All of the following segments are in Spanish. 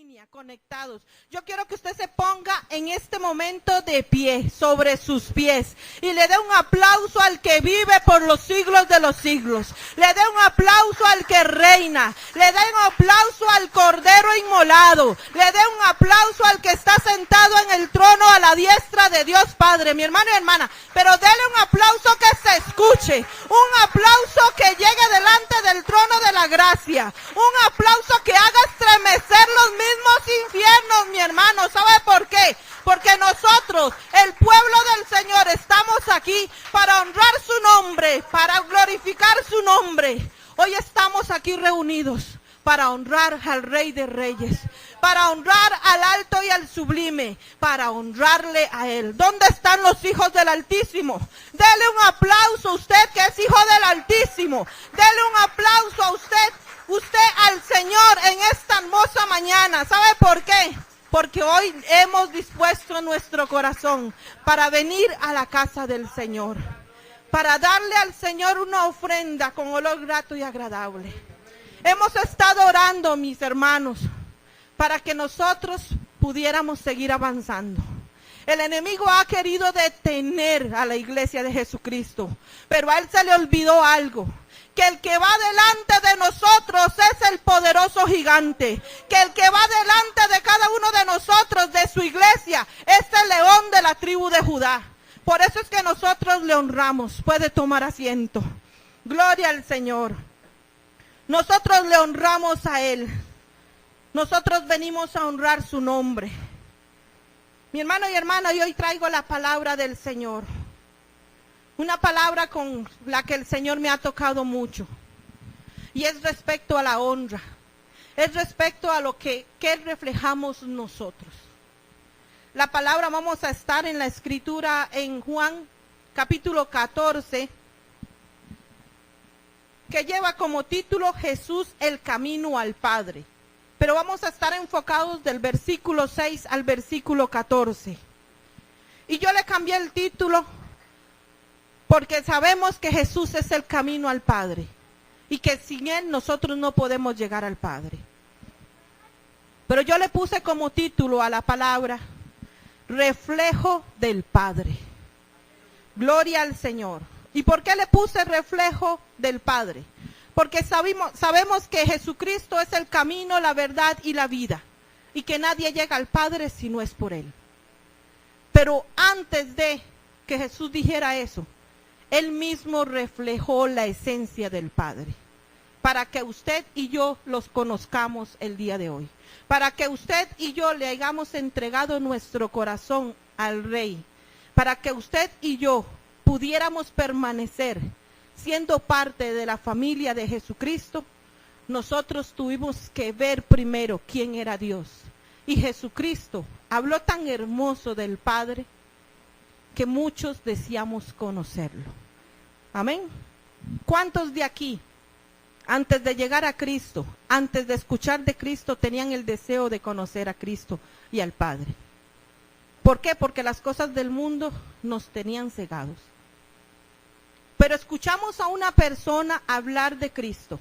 línea, conectados. Yo quiero que usted se ponga en este momento de pie, sobre sus pies, y le dé un aplauso al que vive por los siglos de los siglos. Le dé un aplauso al que reina. Le dé un aplauso al Cordero inmolado. Le dé un aplauso al que está sentado en el trono a la diestra de Dios Padre, mi hermano y hermana. Pero dele un aplauso que se escuche. Un aplauso que llegue delante del trono de la gracia. Un aplauso que haga estremecer los mismos infiernos, mi hermano. ¿Sabe por qué? Porque nosotros, el pueblo del Señor, estamos aquí para honrar su nombre, para glorificar su nombre. Hoy estamos aquí reunidos para honrar al Rey de Reyes, para honrar al alto y al sublime, para honrarle a Él. ¿Dónde están los hijos del Altísimo? Dele un aplauso a usted que es hijo del Altísimo. Dele un aplauso a usted al Señor en esta hermosa mañana. ¿Sabe por qué? Porque hoy hemos dispuesto nuestro corazón para venir a la casa del Señor, para darle al Señor una ofrenda con olor grato y agradable. Hemos estado orando, mis hermanos, para que nosotros pudiéramos seguir avanzando. El enemigo ha querido detener a la iglesia de Jesucristo, pero a él se le olvidó algo. Que el que va delante de nosotros es el poderoso gigante. Que el que va delante de cada uno de nosotros, de su iglesia, es el león de la tribu de Judá. Por eso es que nosotros le honramos. Puede tomar asiento. Gloria al Señor. Nosotros le honramos a Él. Nosotros venimos a honrar su nombre. Mi hermano y hermana, yo hoy traigo la palabra del Señor. Una palabra con la que el Señor me ha tocado mucho. Y es respecto a la honra. Es respecto a lo que reflejamos nosotros. La palabra, vamos a estar en la escritura en Juan capítulo 14, que lleva como título Jesús el camino al Padre. Pero vamos a estar enfocados del versículo 6 al versículo 14. Y yo le cambié el título porque sabemos que Jesús es el camino al Padre y que sin Él nosotros no podemos llegar al Padre. Pero yo le puse como título a la palabra reflejo del Padre. Gloria al Señor. ¿Y por qué le puse reflejo del Padre? Porque sabemos que Jesucristo es el camino, la verdad y la vida, y que nadie llega al Padre si no es por Él. Pero antes de que Jesús dijera eso, Él mismo reflejó la esencia del Padre, para que usted y yo los conozcamos el día de hoy, para que usted y yo le hayamos entregado nuestro corazón al Rey, para que usted y yo pudiéramos permanecer siendo parte de la familia de Jesucristo. Nosotros tuvimos que ver primero quién era Dios. Y Jesucristo habló tan hermoso del Padre que muchos deseamos conocerlo. Amén. ¿Cuántos de aquí, antes de llegar a Cristo, antes de escuchar de Cristo, tenían el deseo de conocer a Cristo y al Padre? ¿Por qué? Porque las cosas del mundo nos tenían cegados. Pero escuchamos a una persona hablar de Cristo.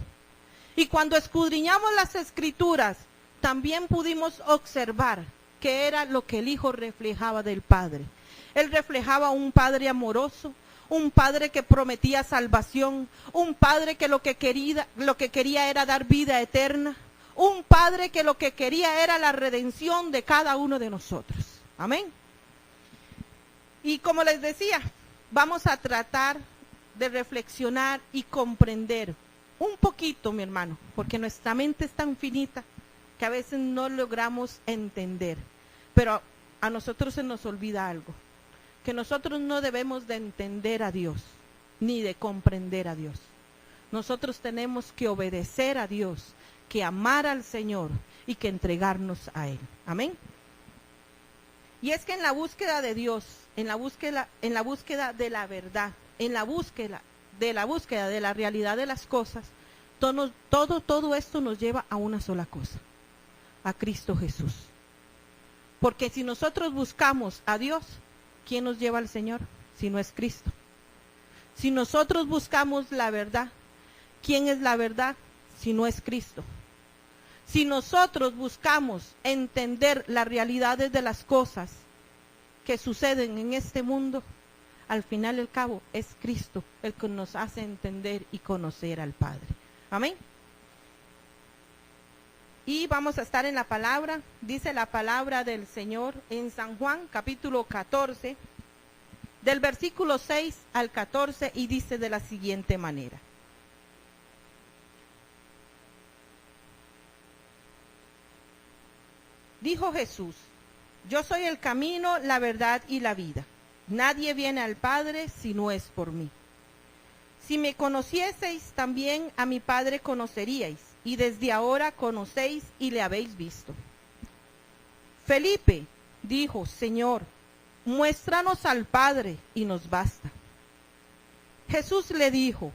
Y cuando escudriñamos las Escrituras, también pudimos observar que era lo que el Hijo reflejaba del Padre. Él reflejaba un Padre amoroso, un Padre que prometía salvación, un Padre que lo que quería era dar vida eterna, un Padre que lo que quería era la redención de cada uno de nosotros. Amén. Y como les decía, vamos a tratar de reflexionar y comprender un poquito, mi hermano, porque nuestra mente es tan finita que a veces no logramos entender. Pero a nosotros se nos olvida algo, que nosotros no debemos de entender a Dios, ni de comprender a Dios. Nosotros tenemos que obedecer a Dios, que amar al Señor y que entregarnos a Él. Amén. Y es que en la búsqueda de Dios, en la búsqueda de la verdad, en la búsqueda de la realidad de las cosas, todo esto nos lleva a una sola cosa, a Cristo Jesús. Porque si nosotros buscamos a Dios, ¿quién nos lleva al Señor? Si no es Cristo. Si nosotros buscamos la verdad, ¿quién es la verdad? Si no es Cristo. Si nosotros buscamos entender las realidades de las cosas que suceden en este mundo, al final y al cabo es Cristo el que nos hace entender y conocer al Padre. Amén. Y vamos a estar en la palabra, dice la palabra del Señor en San Juan capítulo 14, del versículo 6 al 14, y dice de la siguiente manera. Dijo Jesús: yo soy el camino, la verdad y la vida. Nadie viene al Padre si no es por mí. Si me conocieseis, también a mi Padre conoceríais, y desde ahora conocéis y le habéis visto. Felipe dijo: Señor, muéstranos al Padre y nos basta. Jesús le dijo: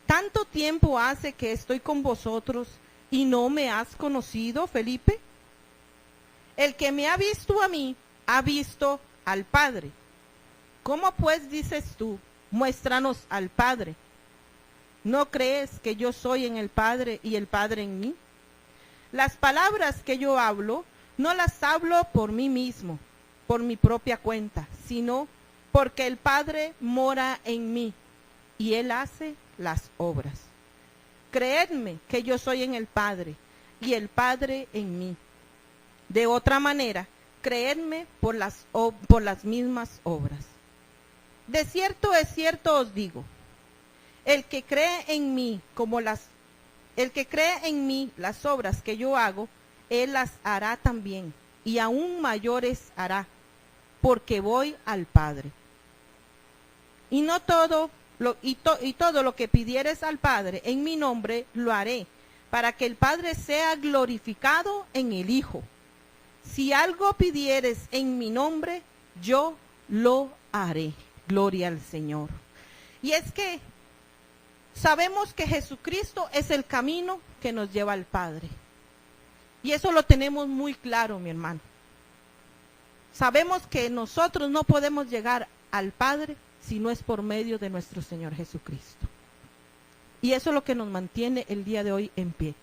¿tanto tiempo hace que estoy con vosotros y no me has conocido, Felipe? El que me ha visto a mí, ha visto al Padre. ¿Cómo pues dices tú, muéstranos al Padre? ¿No crees que yo soy en el Padre y el Padre en mí? Las palabras que yo hablo, no las hablo por mí mismo, por mi propia cuenta, sino porque el Padre mora en mí y Él hace las obras. Creedme que yo soy en el Padre y el Padre en mí. De otra manera, creedme por las mismas obras. De cierto es cierto os digo, el que cree en mí las obras que yo hago, él las hará también, y aún mayores hará, porque voy al Padre. Y todo lo que pidieres al Padre en mi nombre lo haré, para que el Padre sea glorificado en el Hijo. Si algo pidieres en mi nombre, yo lo haré. Gloria al Señor. Y es que sabemos que Jesucristo es el camino que nos lleva al Padre. Y eso lo tenemos muy claro, mi hermano. Sabemos que nosotros no podemos llegar al Padre si no es por medio de nuestro Señor Jesucristo. Y eso es lo que nos mantiene el día de hoy en pie.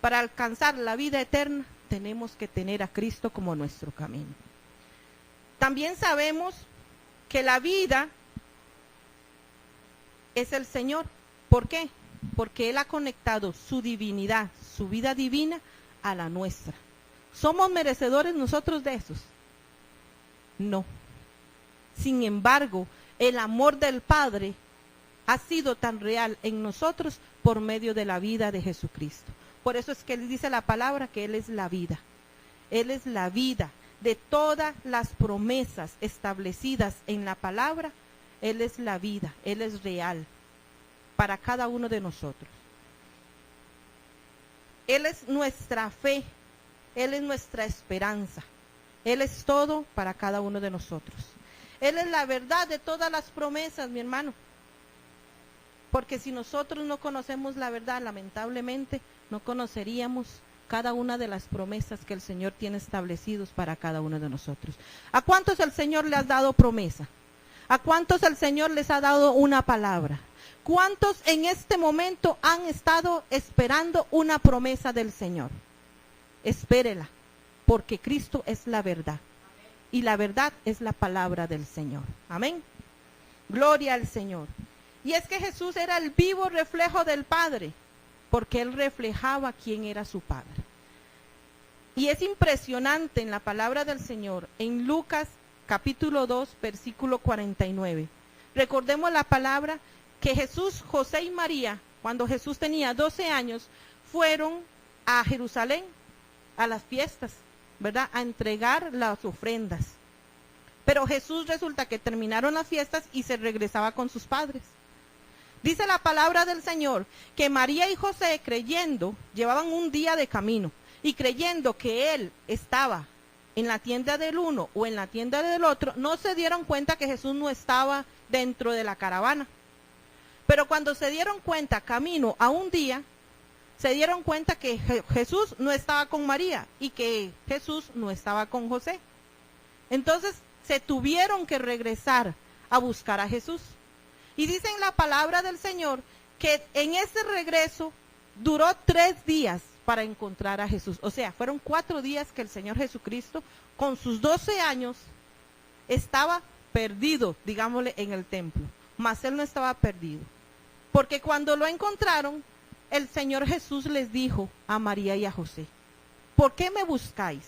Para alcanzar la vida eterna, tenemos que tener a Cristo como nuestro camino. También sabemos que la vida es el Señor. ¿Por qué? Porque Él ha conectado su divinidad, su vida divina, a la nuestra. ¿Somos merecedores nosotros de esos? No. Sin embargo, el amor del Padre ha sido tan real en nosotros por medio de la vida de Jesucristo. Por eso es que Él dice la palabra que Él es la vida. Él es la vida de todas las promesas establecidas en la palabra. Él es la vida, Él es real para cada uno de nosotros. Él es nuestra fe, Él es nuestra esperanza. Él es todo para cada uno de nosotros. Él es la verdad de todas las promesas, mi hermano. Porque si nosotros no conocemos la verdad, lamentablemente, no conoceríamos cada una de las promesas que el Señor tiene establecidos para cada uno de nosotros. ¿A cuántos el Señor le ha dado promesa? ¿A cuántos el Señor les ha dado una palabra? ¿Cuántos en este momento han estado esperando una promesa del Señor? Espérela, porque Cristo es la verdad. Y la verdad es la palabra del Señor. Amén. Gloria al Señor. Y es que Jesús era el vivo reflejo del Padre, porque Él reflejaba quién era su Padre. Y es impresionante en la palabra del Señor, en Lucas capítulo 2, versículo 49. Recordemos la palabra que Jesús, José y María, cuando Jesús tenía 12 años, fueron a Jerusalén a las fiestas, ¿verdad? A entregar las ofrendas. Pero Jesús resulta que terminaron las fiestas y se regresaba con sus padres. Dice la palabra del Señor que María y José, creyendo, llevaban un día de camino y creyendo que Él estaba en la tienda del uno o en la tienda del otro, no se dieron cuenta que Jesús no estaba dentro de la caravana. Pero cuando se dieron cuenta, camino a un día, se dieron cuenta que Jesús no estaba con María y que Jesús no estaba con José. Entonces se tuvieron que regresar a buscar a Jesús. Y dice en la palabra del Señor que en ese regreso duró 3 días para encontrar a Jesús. O sea, fueron 4 días que el Señor Jesucristo, con sus 12 años, estaba perdido, digámosle, en el templo. Mas él no estaba perdido. Porque cuando lo encontraron, el Señor Jesús les dijo a María y a José: ¿por qué me buscáis?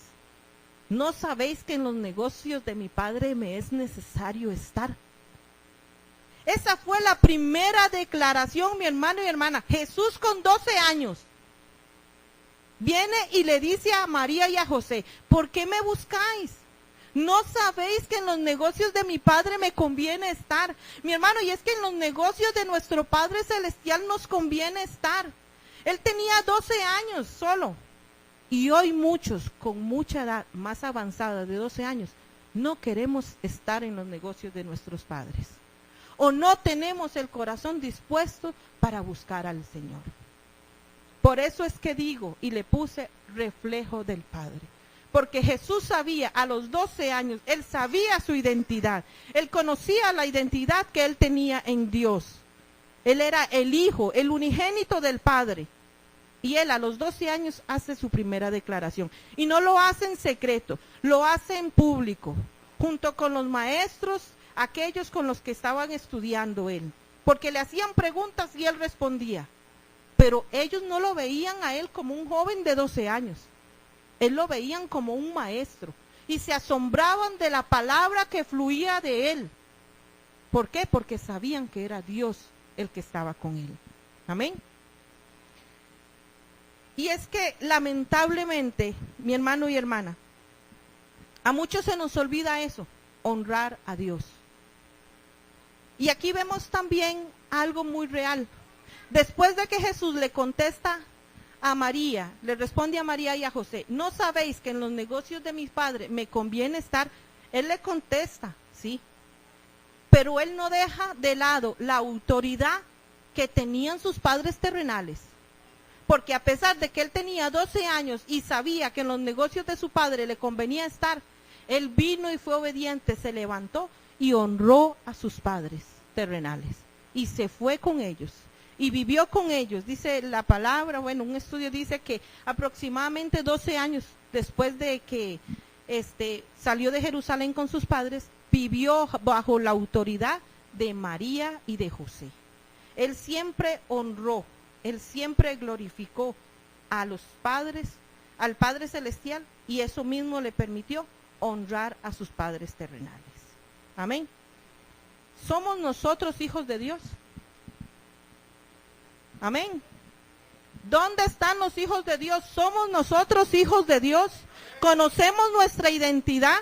¿No sabéis que en los negocios de mi Padre me es necesario estar? Esa fue la primera declaración, mi hermano y hermana. Jesús con 12 años viene y le dice a María y a José: ¿por qué me buscáis? ¿No sabéis que en los negocios de mi Padre me conviene estar? Mi hermano, y es que en los negocios de nuestro Padre Celestial nos conviene estar. Él tenía 12 años solo. Y hoy muchos con mucha edad más avanzada de 12 años no queremos estar en los negocios de nuestros padres. O no tenemos el corazón dispuesto para buscar al Señor. Por eso es que digo, y le puse reflejo del Padre. Porque Jesús sabía a los 12 años, él sabía su identidad. Él conocía la identidad que él tenía en Dios. Él era el Hijo, el unigénito del Padre. Y él a los 12 años hace su primera declaración. Y no lo hace en secreto, lo hace en público, junto con los maestros, aquellos con los que estaban estudiando él. Porque le hacían preguntas y él respondía. Pero ellos no lo veían a él como un joven de 12 años. Él lo veían como un maestro. Y se asombraban de la palabra que fluía de él. ¿Por qué? Porque sabían que era Dios el que estaba con él. Amén. Y es que lamentablemente, mi hermano y hermana, a muchos se nos olvida eso, honrar a Dios. Y aquí vemos también algo muy real. Después de que Jesús le contesta a María, le responde a María y a José: ¿no sabéis que en los negocios de mi Padre me conviene estar? Él le contesta, sí, pero él no deja de lado la autoridad que tenían sus padres terrenales. Porque a pesar de que él tenía 12 años y sabía que en los negocios de su padre le convenía estar, él vino y fue obediente, se levantó y honró a sus padres terrenales. Y se fue con ellos. Y vivió con ellos. Dice la palabra, bueno, un estudio dice que aproximadamente 12 años después de que salió de Jerusalén con sus padres, vivió bajo la autoridad de María y de José. Él siempre honró, él siempre glorificó a los padres, al Padre Celestial, y eso mismo le permitió honrar a sus padres terrenales. Amén. ¿Somos nosotros hijos de Dios? Amén. ¿Dónde están los hijos de Dios? ¿Somos nosotros hijos de Dios? ¿Conocemos nuestra identidad?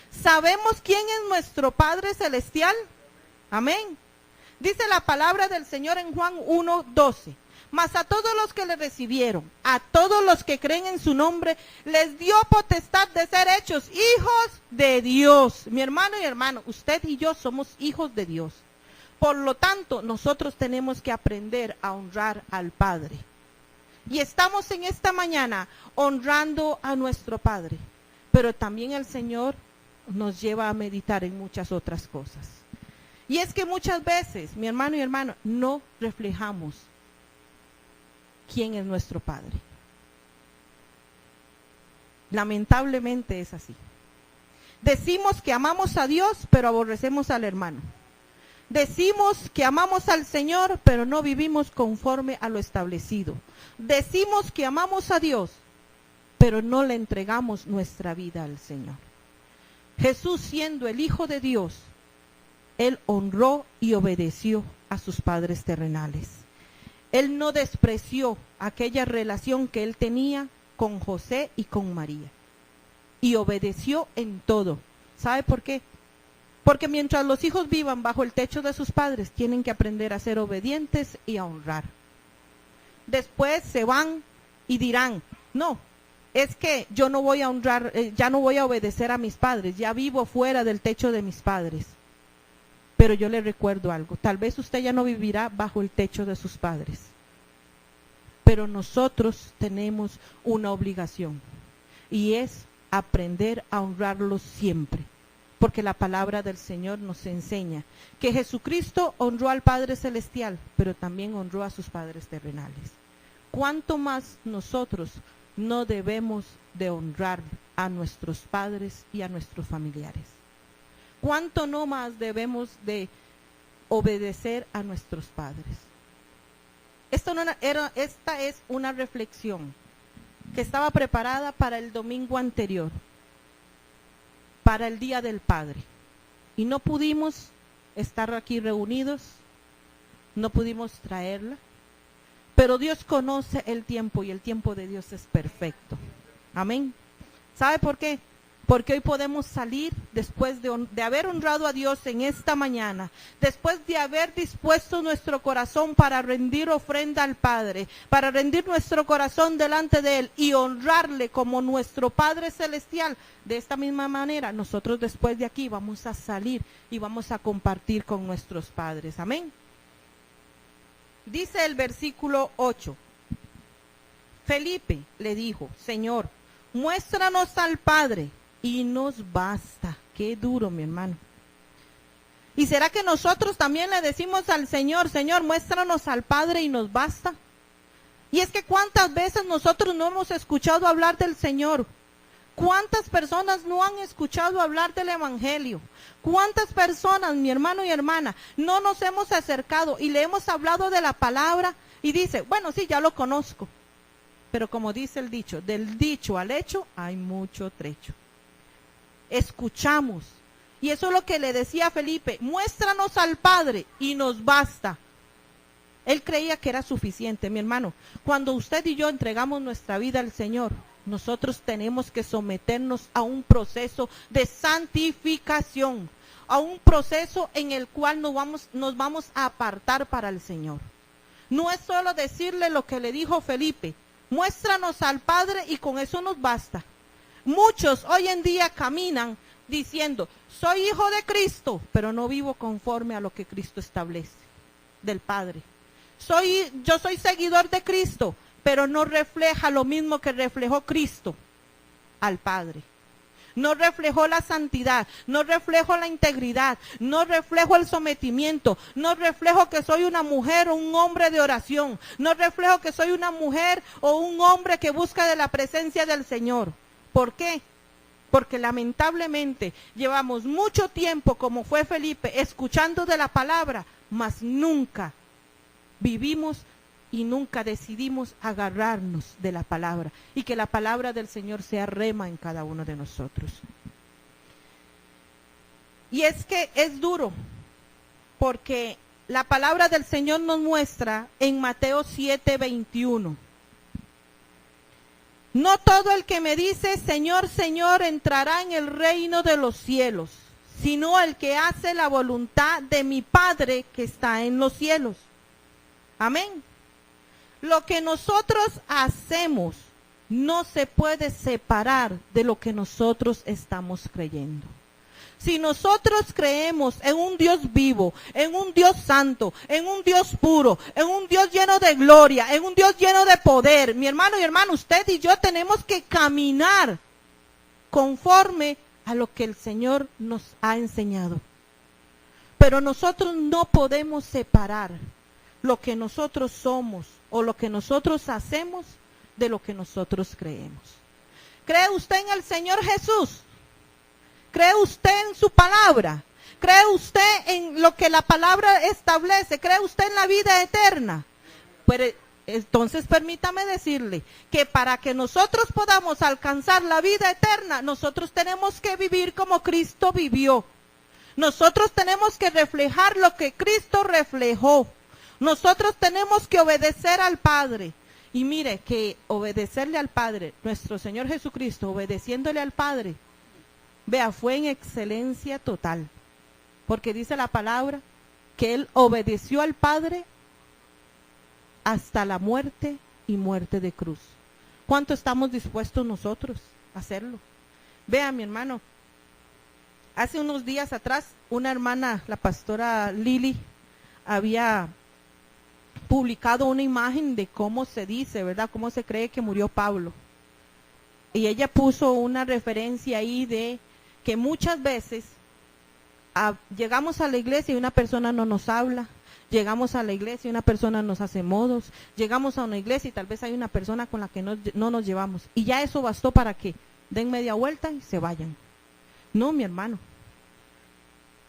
¿Sabemos quién es nuestro Padre Celestial? Amén. Dice la palabra del Señor en Juan 1:12. Mas a todos los que le recibieron, a todos los que creen en su nombre, les dio potestad de ser hechos hijos de Dios. Mi hermano y hermano, usted y yo somos hijos de Dios. Por lo tanto, nosotros tenemos que aprender a honrar al Padre. Y estamos en esta mañana honrando a nuestro Padre. Pero también el Señor nos lleva a meditar en muchas otras cosas. Y es que muchas veces, mi hermano y hermana, no reflejamos quién es nuestro Padre. Lamentablemente es así. Decimos que amamos a Dios, pero aborrecemos al hermano. Decimos que amamos al Señor, pero no vivimos conforme a lo establecido. Decimos que amamos a Dios, pero no le entregamos nuestra vida al Señor. Jesús, siendo el Hijo de Dios, Él honró y obedeció a sus padres terrenales. Él no despreció aquella relación que Él tenía con José y con María. Y obedeció en todo. ¿Sabe por qué? Porque mientras los hijos vivan bajo el techo de sus padres, tienen que aprender a ser obedientes y a honrar. Después se van y dirán: no, es que yo no voy a honrar, ya no voy a obedecer a mis padres, ya vivo fuera del techo de mis padres. Pero yo le recuerdo algo: tal vez usted ya no vivirá bajo el techo de sus padres, pero nosotros tenemos una obligación, y es aprender a honrarlos siempre. Porque la palabra del Señor nos enseña que Jesucristo honró al Padre Celestial, pero también honró a sus padres terrenales. ¿cuánto más nosotros no debemos de honrar a nuestros padres y a nuestros familiares? ¿Cuánto no más debemos de obedecer a nuestros padres? Esta es una reflexión que estaba preparada para el domingo anterior, para el Día del Padre. Y no pudimos estar aquí reunidos, no pudimos traerla, pero Dios conoce el tiempo y el tiempo de Dios es perfecto. Amén. ¿Sabe por qué? Porque hoy podemos salir después de haber honrado a Dios en esta mañana, después de haber dispuesto nuestro corazón para rendir ofrenda al Padre, para rendir nuestro corazón delante de Él y honrarle como nuestro Padre Celestial. De esta misma manera, nosotros después de aquí vamos a salir y vamos a compartir con nuestros padres. Amén. Dice el versículo 8. Felipe le dijo: Señor, muéstranos al Padre y nos basta. Qué duro, mi hermano. ¿Y será que nosotros también le decimos al Señor: Señor, muéstranos al Padre y nos basta? Y es que cuántas veces nosotros no hemos escuchado hablar del Señor. ¿Cuántas personas no han escuchado hablar del Evangelio? ¿Cuántas personas, mi hermano y hermana, no nos hemos acercado y le hemos hablado de la palabra y dice: bueno, sí, ya lo conozco? Pero como dice el dicho, del dicho al hecho hay mucho trecho. Escuchamos. Y eso es lo que le decía a Felipe: muéstranos al Padre y nos basta. Él creía que era suficiente, mi hermano. Cuando usted y yo entregamos nuestra vida al Señor, nosotros tenemos que someternos a un proceso de santificación, a un proceso en el cual nos vamos a apartar para el Señor. No es solo decirle lo que le dijo Felipe: muéstranos al Padre y con eso nos basta. Muchos hoy en día caminan diciendo: soy hijo de Cristo, pero no vivo conforme a lo que Cristo establece del Padre. Yo soy seguidor de Cristo, pero no refleja lo mismo que reflejó Cristo al Padre. No reflejó la santidad, no reflejo la integridad, no reflejo el sometimiento, no reflejo que soy una mujer o un hombre de oración, no reflejo que soy una mujer o un hombre que busca de la presencia del Señor. ¿Por qué? Porque lamentablemente llevamos mucho tiempo, como fue Felipe, escuchando de la palabra, mas nunca vivimos y nunca decidimos agarrarnos de la palabra y que la palabra del Señor sea rema en cada uno de nosotros. Y es que es duro, porque la palabra del Señor nos muestra en Mateo 7:21. No todo el que me dice Señor, Señor entrará en el reino de los cielos, sino el que hace la voluntad de mi Padre que está en los cielos. Amén. Lo que nosotros hacemos no se puede separar de lo que nosotros estamos creyendo. Si nosotros creemos en un Dios vivo, en un Dios santo, en un Dios puro, en un Dios lleno de gloria, en un Dios lleno de poder, mi hermano y hermana, usted y yo tenemos que caminar conforme a lo que el Señor nos ha enseñado. Pero nosotros no podemos separar lo que nosotros somos o lo que nosotros hacemos de lo que nosotros creemos. ¿Cree usted en el Señor Jesús? ¿Cree usted en su palabra? ¿Cree usted en lo que la palabra establece? ¿Cree usted en la vida eterna? Pues entonces permítame decirle que para que nosotros podamos alcanzar la vida eterna, nosotros tenemos que vivir como Cristo vivió. Nosotros tenemos que reflejar lo que Cristo reflejó. Nosotros tenemos que obedecer al Padre. Y mire que obedecerle al Padre, nuestro Señor Jesucristo, obedeciéndole al Padre, vea, fue en excelencia total. Porque dice la palabra que Él obedeció al Padre hasta la muerte y muerte de cruz. ¿Cuánto estamos dispuestos nosotros a hacerlo? Vea, mi hermano, hace unos días atrás, una hermana, la pastora Lili, había publicado una imagen de cómo se dice, ¿verdad? Cómo se cree que murió Pablo. Y ella puso una referencia ahí de que muchas veces llegamos a la iglesia y una persona no nos habla, Llegamos a la iglesia y una persona nos hace modos, llegamos a una iglesia y tal vez hay una persona con la que no nos llevamos. Y ya eso bastó para que den media vuelta y se vayan. No, mi hermano.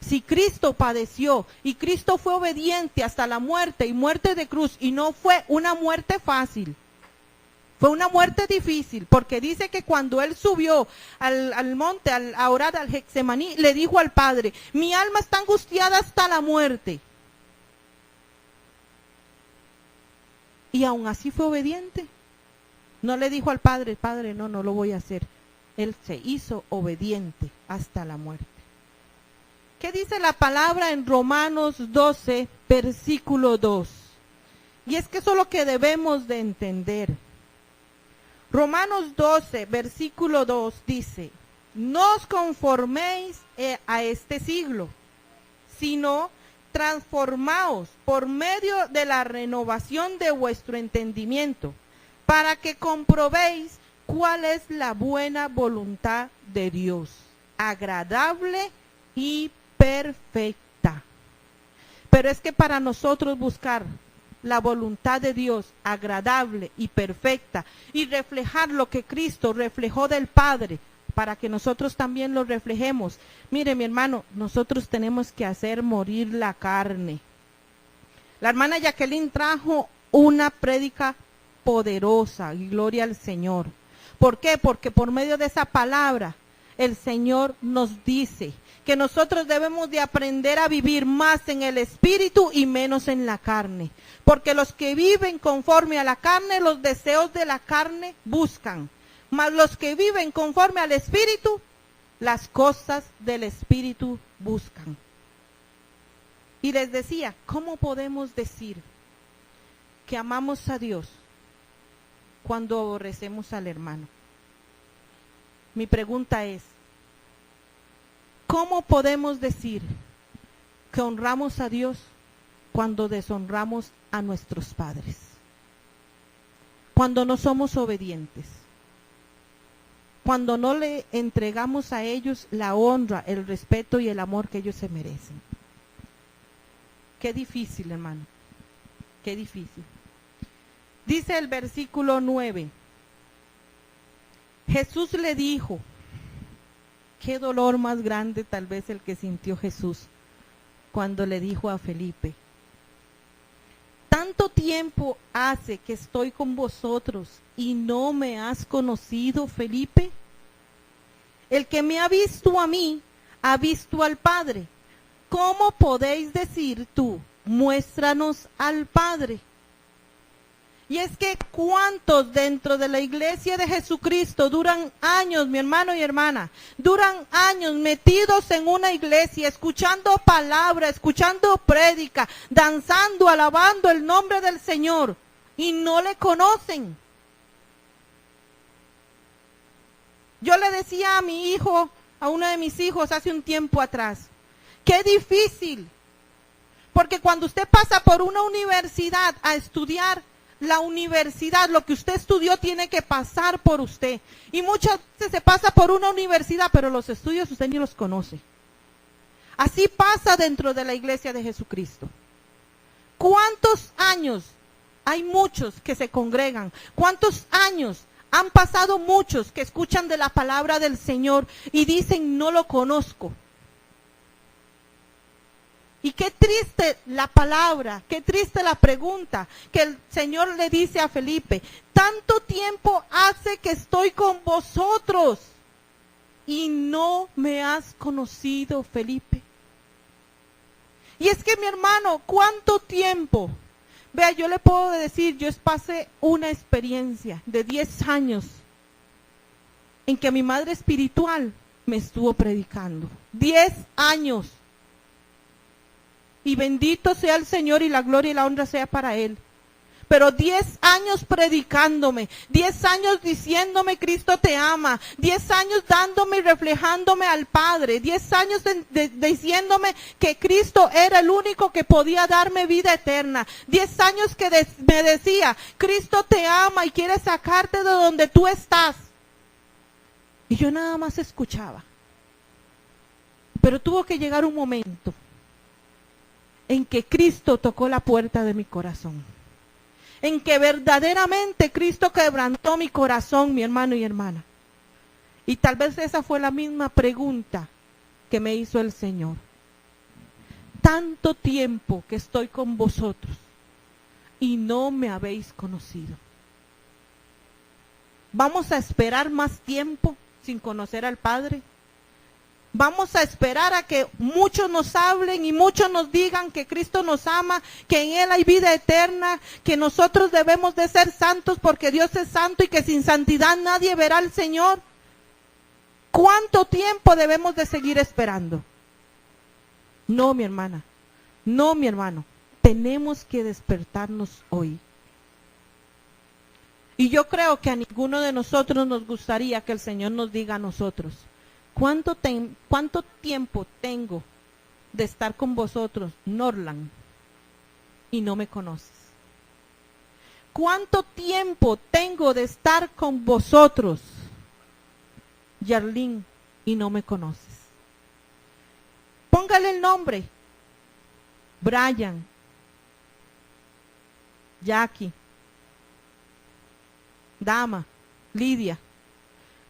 Si Cristo padeció y Cristo fue obediente hasta la muerte y muerte de cruz, y no fue una muerte fácil, fue una muerte difícil, porque dice que cuando él subió al monte a orar al Getsemaní, le dijo al Padre, mi alma está angustiada hasta la muerte. Y aún así fue obediente. No le dijo al Padre, Padre, no lo voy a hacer. Él se hizo obediente hasta la muerte. ¿Qué dice la palabra en Romanos 12, versículo 2? Y es que eso es lo que debemos de entender. Romanos 12, versículo 2 dice, no os conforméis a este siglo, sino transformaos por medio de la renovación de vuestro entendimiento, para que comprobéis cuál es la buena voluntad de Dios, agradable y perfecta. Pero es que para nosotros buscar la voluntad de Dios agradable y perfecta y reflejar lo que Cristo reflejó del Padre, para que nosotros también lo reflejemos. Mire, mi hermano, nosotros tenemos que hacer morir la carne. La hermana Jacqueline trajo una prédica poderosa, y gloria al Señor. ¿Por qué? Porque por medio de esa palabra el Señor nos dice que nosotros debemos de aprender a vivir más en el Espíritu y menos en la carne. Porque los que viven conforme a la carne, los deseos de la carne buscan. Mas los que viven conforme al Espíritu, las cosas del Espíritu buscan. Y les decía, ¿cómo podemos decir que amamos a Dios cuando aborrecemos al hermano? Mi pregunta es, ¿cómo podemos decir que honramos a Dios cuando deshonramos a nuestros padres? Cuando no somos obedientes. Cuando no le entregamos a ellos la honra, el respeto y el amor que ellos se merecen. Qué difícil, hermano. Qué difícil. Dice el versículo 9. Jesús le dijo, qué dolor más grande tal vez el que sintió Jesús cuando le dijo a Felipe, ¿tanto tiempo hace que estoy con vosotros y no me has conocido, Felipe? El que me ha visto a mí, ha visto al Padre. ¿Cómo podéis decir tú, muéstranos al Padre? Y es que cuántos dentro de la iglesia de Jesucristo duran años, mi hermano y hermana, duran años metidos en una iglesia, escuchando palabra, escuchando prédica, danzando, alabando el nombre del Señor, y no le conocen. Yo le decía a mi hijo, a uno de mis hijos hace un tiempo atrás, qué difícil, porque cuando usted pasa por una universidad a estudiar, la universidad, lo que usted estudió tiene que pasar por usted. Y muchas veces se pasa por una universidad, pero los estudios usted ni los conoce. Así pasa dentro de la iglesia de Jesucristo. ¿Cuántos años? Hay muchos que se congregan. ¿Cuántos años? Han pasado muchos que escuchan de la palabra del Señor y dicen, no lo conozco. Y qué triste la palabra, qué triste la pregunta que el Señor le dice a Felipe. Tanto tiempo hace que estoy con vosotros y no me has conocido, Felipe. Y es que mi hermano, ¿cuánto tiempo? Vea, yo le puedo decir, yo pasé una experiencia de 10 años en que mi madre espiritual me estuvo predicando. 10 años. Y bendito sea el Señor y la gloria y la honra sea para Él. Pero 10 años predicándome, 10 años diciéndome Cristo te ama, 10 años dándome y reflejándome al Padre, 10 años diciéndome que Cristo era el único que podía darme vida eterna, 10 años que me decía, Cristo te ama y quiere sacarte de donde tú estás. Y yo nada más escuchaba. Pero tuvo que llegar un momento en que Cristo tocó la puerta de mi corazón. En que verdaderamente Cristo quebrantó mi corazón, mi hermano y hermana. Y tal vez esa fue la misma pregunta que me hizo el Señor. Tanto tiempo que estoy con vosotros y no me habéis conocido. ¿Vamos a esperar más tiempo sin conocer al Padre? ¿Vamos a esperar a que muchos nos hablen y muchos nos digan que Cristo nos ama, que en Él hay vida eterna, que nosotros debemos de ser santos porque Dios es santo y que sin santidad nadie verá al Señor? ¿Cuánto tiempo debemos de seguir esperando? No, mi hermana, no, mi hermano, tenemos que despertarnos hoy. Y yo creo que a ninguno de nosotros nos gustaría que el Señor nos diga a nosotros, ¿cuánto tiempo tengo de estar con vosotros, Norland, y no me conoces? ¿Cuánto tiempo tengo de estar con vosotros, Yarlín, y no me conoces? Póngale el nombre, Brian, Jackie, Dama, Lidia.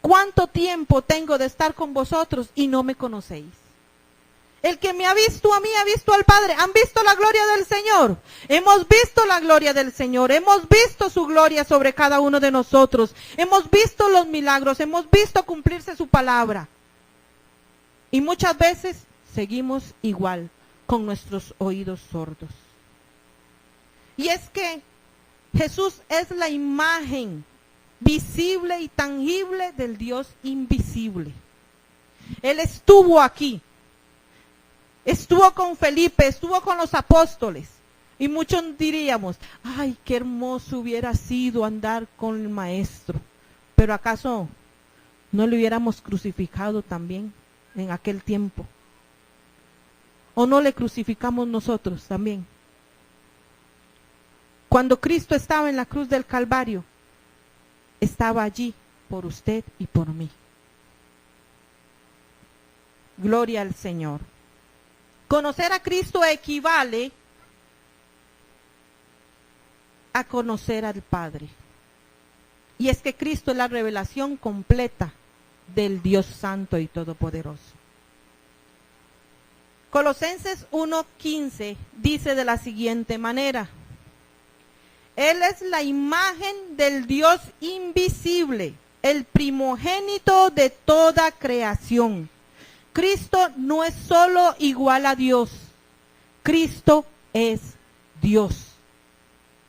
¿Cuánto tiempo tengo de estar con vosotros y no me conocéis? El que me ha visto a mí ha visto al Padre. ¿Han visto la gloria del Señor? Hemos visto la gloria del Señor. Hemos visto su gloria sobre cada uno de nosotros. Hemos visto los milagros. Hemos visto cumplirse su palabra. Y muchas veces seguimos igual, con nuestros oídos sordos. Y es que Jesús es la imagen visible y tangible del Dios invisible. Él estuvo aquí, estuvo con Felipe, estuvo con los apóstoles, y muchos diríamos, ay, qué hermoso hubiera sido andar con el maestro, pero ¿acaso no le hubiéramos crucificado también en aquel tiempo? ¿O no le crucificamos nosotros también? Cuando Cristo estaba en la cruz del Calvario, estaba allí por usted y por mí. Gloria al Señor. Conocer a Cristo equivale a conocer al Padre. Y es que Cristo es la revelación completa del Dios Santo y Todopoderoso. Colosenses 1:15 dice de la siguiente manera: Él es la imagen del Dios invisible, el primogénito de toda creación. Cristo no es solo igual a Dios, Cristo es Dios.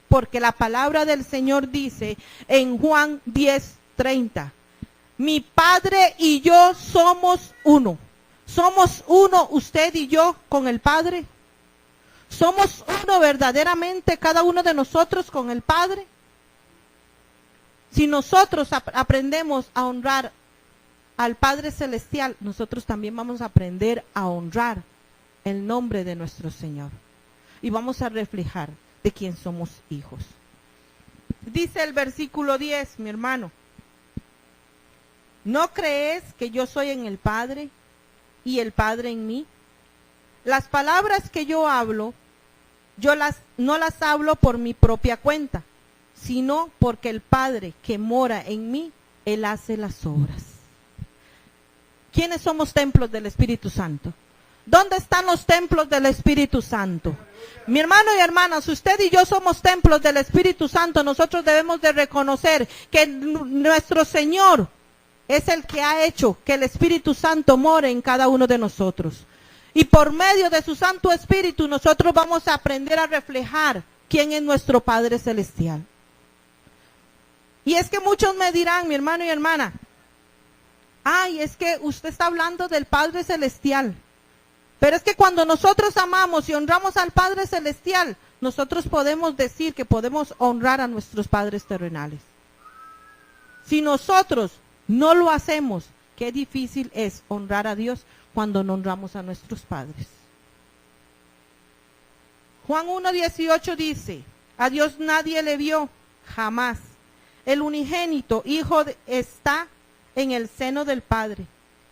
Porque la palabra del Señor dice en Juan 10:30, mi Padre y yo somos uno. ¿Somos uno usted y yo con el Padre? ¿Somos uno verdaderamente cada uno de nosotros con el Padre? Si nosotros aprendemos a honrar al Padre Celestial, nosotros también vamos a aprender a honrar el nombre de nuestro Señor. Y vamos a reflejar de quién somos hijos. Dice el versículo 10, mi hermano: ¿no crees que yo soy en el Padre y el Padre en mí? Las palabras que yo hablo, no las hablo por mi propia cuenta, sino porque el Padre que mora en mí, Él hace las obras. ¿Quiénes somos templos del Espíritu Santo? ¿Dónde están los templos del Espíritu Santo? Mi hermano y hermana, si usted y yo somos templos del Espíritu Santo, nosotros debemos de reconocer que nuestro Señor es el que ha hecho que el Espíritu Santo more en cada uno de nosotros. Y por medio de su Santo Espíritu nosotros vamos a aprender a reflejar quién es nuestro Padre Celestial. Y es que muchos me dirán, mi hermano y hermana, ay, es que usted está hablando del Padre Celestial. Pero es que cuando nosotros amamos y honramos al Padre Celestial, nosotros podemos decir que podemos honrar a nuestros padres terrenales. Si nosotros no lo hacemos, qué difícil es honrar a Dios cuando no honramos a nuestros padres. Juan 1:18 dice, a Dios nadie le vio, jamás. El unigénito Hijo está en el seno del Padre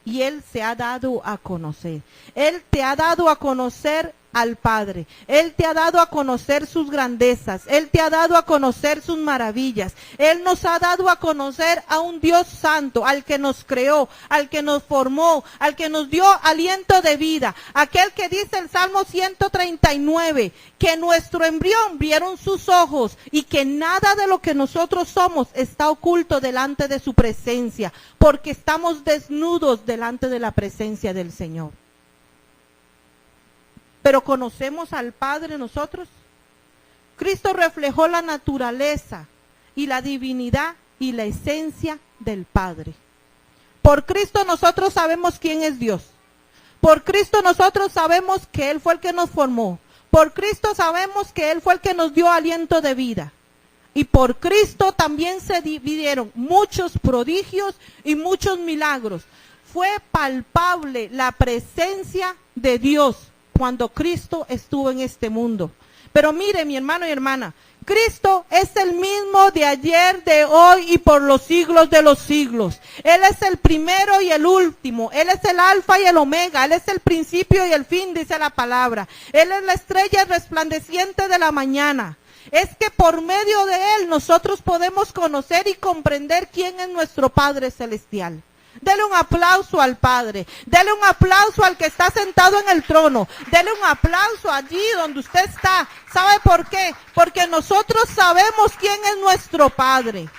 y Él se ha dado a conocer. Él te ha dado a conocer al Padre. Él te ha dado a conocer sus grandezas. Él te ha dado a conocer sus maravillas. Él nos ha dado a conocer a un Dios santo, al que nos creó, al que nos formó, al que nos dio aliento de vida. Aquel que dice el Salmo 139, que nuestro embrión vieron sus ojos y que nada de lo que nosotros somos está oculto delante de su presencia, porque estamos desnudos delante de la presencia del Señor. Pero ¿conocemos al Padre nosotros? Cristo reflejó la naturaleza y la divinidad y la esencia del Padre. Por Cristo nosotros sabemos quién es Dios. Por Cristo nosotros sabemos que Él fue el que nos formó. Por Cristo sabemos que Él fue el que nos dio aliento de vida. Y por Cristo también se dividieron muchos prodigios y muchos milagros. Fue palpable la presencia de Dios cuando Cristo estuvo en este mundo. Pero mire, mi hermano y hermana, Cristo es el mismo de ayer, de hoy y por los siglos de los siglos. Él es el primero y el último. Él es el alfa y el omega. Él es el principio y el fin, dice la palabra. Él es la estrella resplandeciente de la mañana. Es que por medio de Él nosotros podemos conocer y comprender quién es nuestro Padre Celestial. Dele un aplauso al Padre, dele un aplauso al que está sentado en el trono, dele un aplauso allí donde usted está. ¿Sabe por qué? Porque nosotros sabemos quién es nuestro Padre.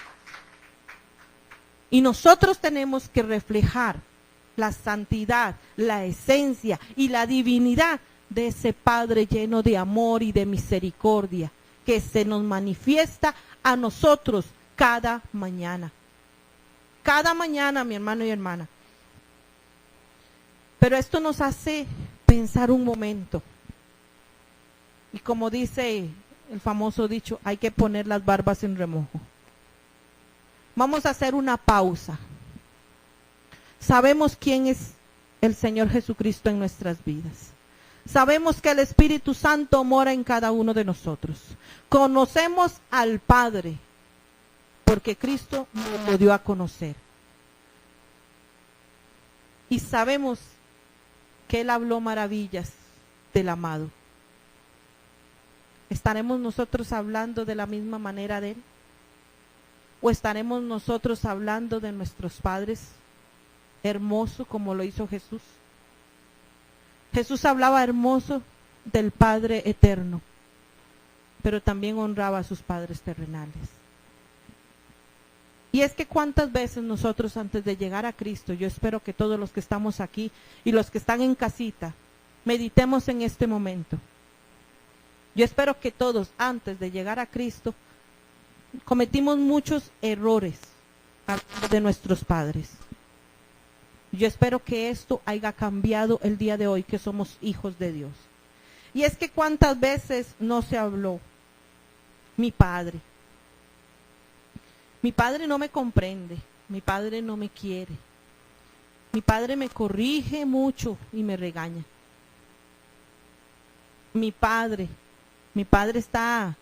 Y nosotros tenemos que reflejar la santidad, la esencia y la divinidad de ese Padre lleno de amor y de misericordia que se nos manifiesta a nosotros cada mañana. Cada mañana, mi hermano y hermana. Pero esto nos hace pensar un momento. Y como dice el famoso dicho, hay que poner las barbas en remojo. Vamos a hacer una pausa. Sabemos quién es el Señor Jesucristo en nuestras vidas. Sabemos que el Espíritu Santo mora en cada uno de nosotros. Conocemos al Padre, porque Cristo nos lo dio a conocer. Y sabemos que Él habló maravillas del amado. ¿Estaremos nosotros hablando de la misma manera de Él? ¿O estaremos nosotros hablando de nuestros padres hermoso como lo hizo Jesús? Jesús hablaba hermoso del Padre eterno, pero también honraba a sus padres terrenales. Y es que cuántas veces nosotros antes de llegar a Cristo, yo espero que todos los que estamos aquí y los que están en casita, meditemos en este momento. Yo espero que todos antes de llegar a Cristo, cometimos muchos errores de nuestros padres. Yo espero que esto haya cambiado el día de hoy, que somos hijos de Dios. Y es que cuántas veces no se habló, mi padre no me comprende, mi padre no me quiere, mi padre me corrige mucho y me regaña. Mi padre está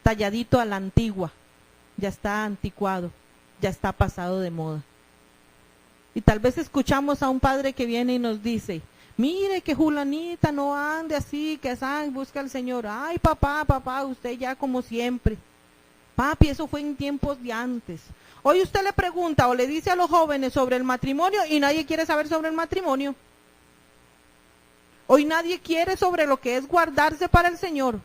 talladito a la antigua, ya está anticuado, ya está pasado de moda. Y tal vez escuchamos a un padre que viene y nos dice, mire que Julanita no ande así, que busca al Señor. Ay, papá, usted ya como siempre. Papi, eso fue en tiempos de antes. Hoy usted le pregunta o le dice a los jóvenes sobre el matrimonio y nadie quiere saber sobre el matrimonio. Hoy nadie quiere sobre lo que es guardarse para el Señor.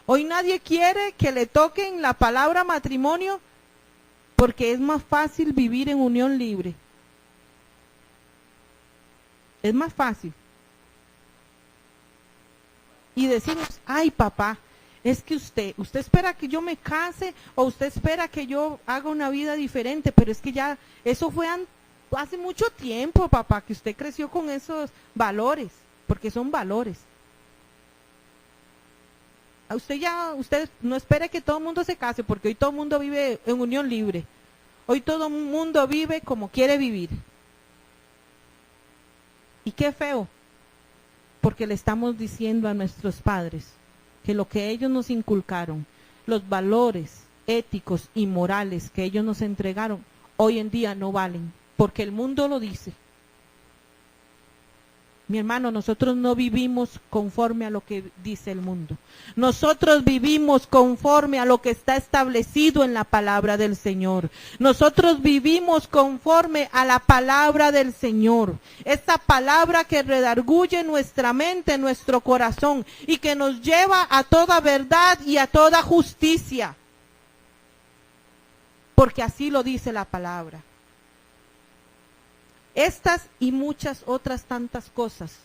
Hoy nadie quiere que le toquen la palabra matrimonio porque es más fácil vivir en unión libre. Es más fácil. Y decimos, ay papá, es que usted espera que yo me case o usted espera que yo haga una vida diferente, pero es que ya, eso fue hace mucho tiempo, papá, que usted creció con esos valores, porque son valores. Usted no espere que todo el mundo se case, porque hoy todo el mundo vive en unión libre. Hoy todo el mundo vive como quiere vivir. Y qué feo, porque le estamos diciendo a nuestros padres que lo que ellos nos inculcaron, los valores éticos y morales que ellos nos entregaron, hoy en día no valen, porque el mundo lo dice. Mi hermano, nosotros no vivimos conforme a lo que dice el mundo. Nosotros vivimos conforme a lo que está establecido en la palabra del Señor. Nosotros vivimos conforme a la palabra del Señor. Esa palabra que redarguye nuestra mente, nuestro corazón y que nos lleva a toda verdad y a toda justicia. Porque así lo dice la palabra. Estas y muchas otras tantas cosas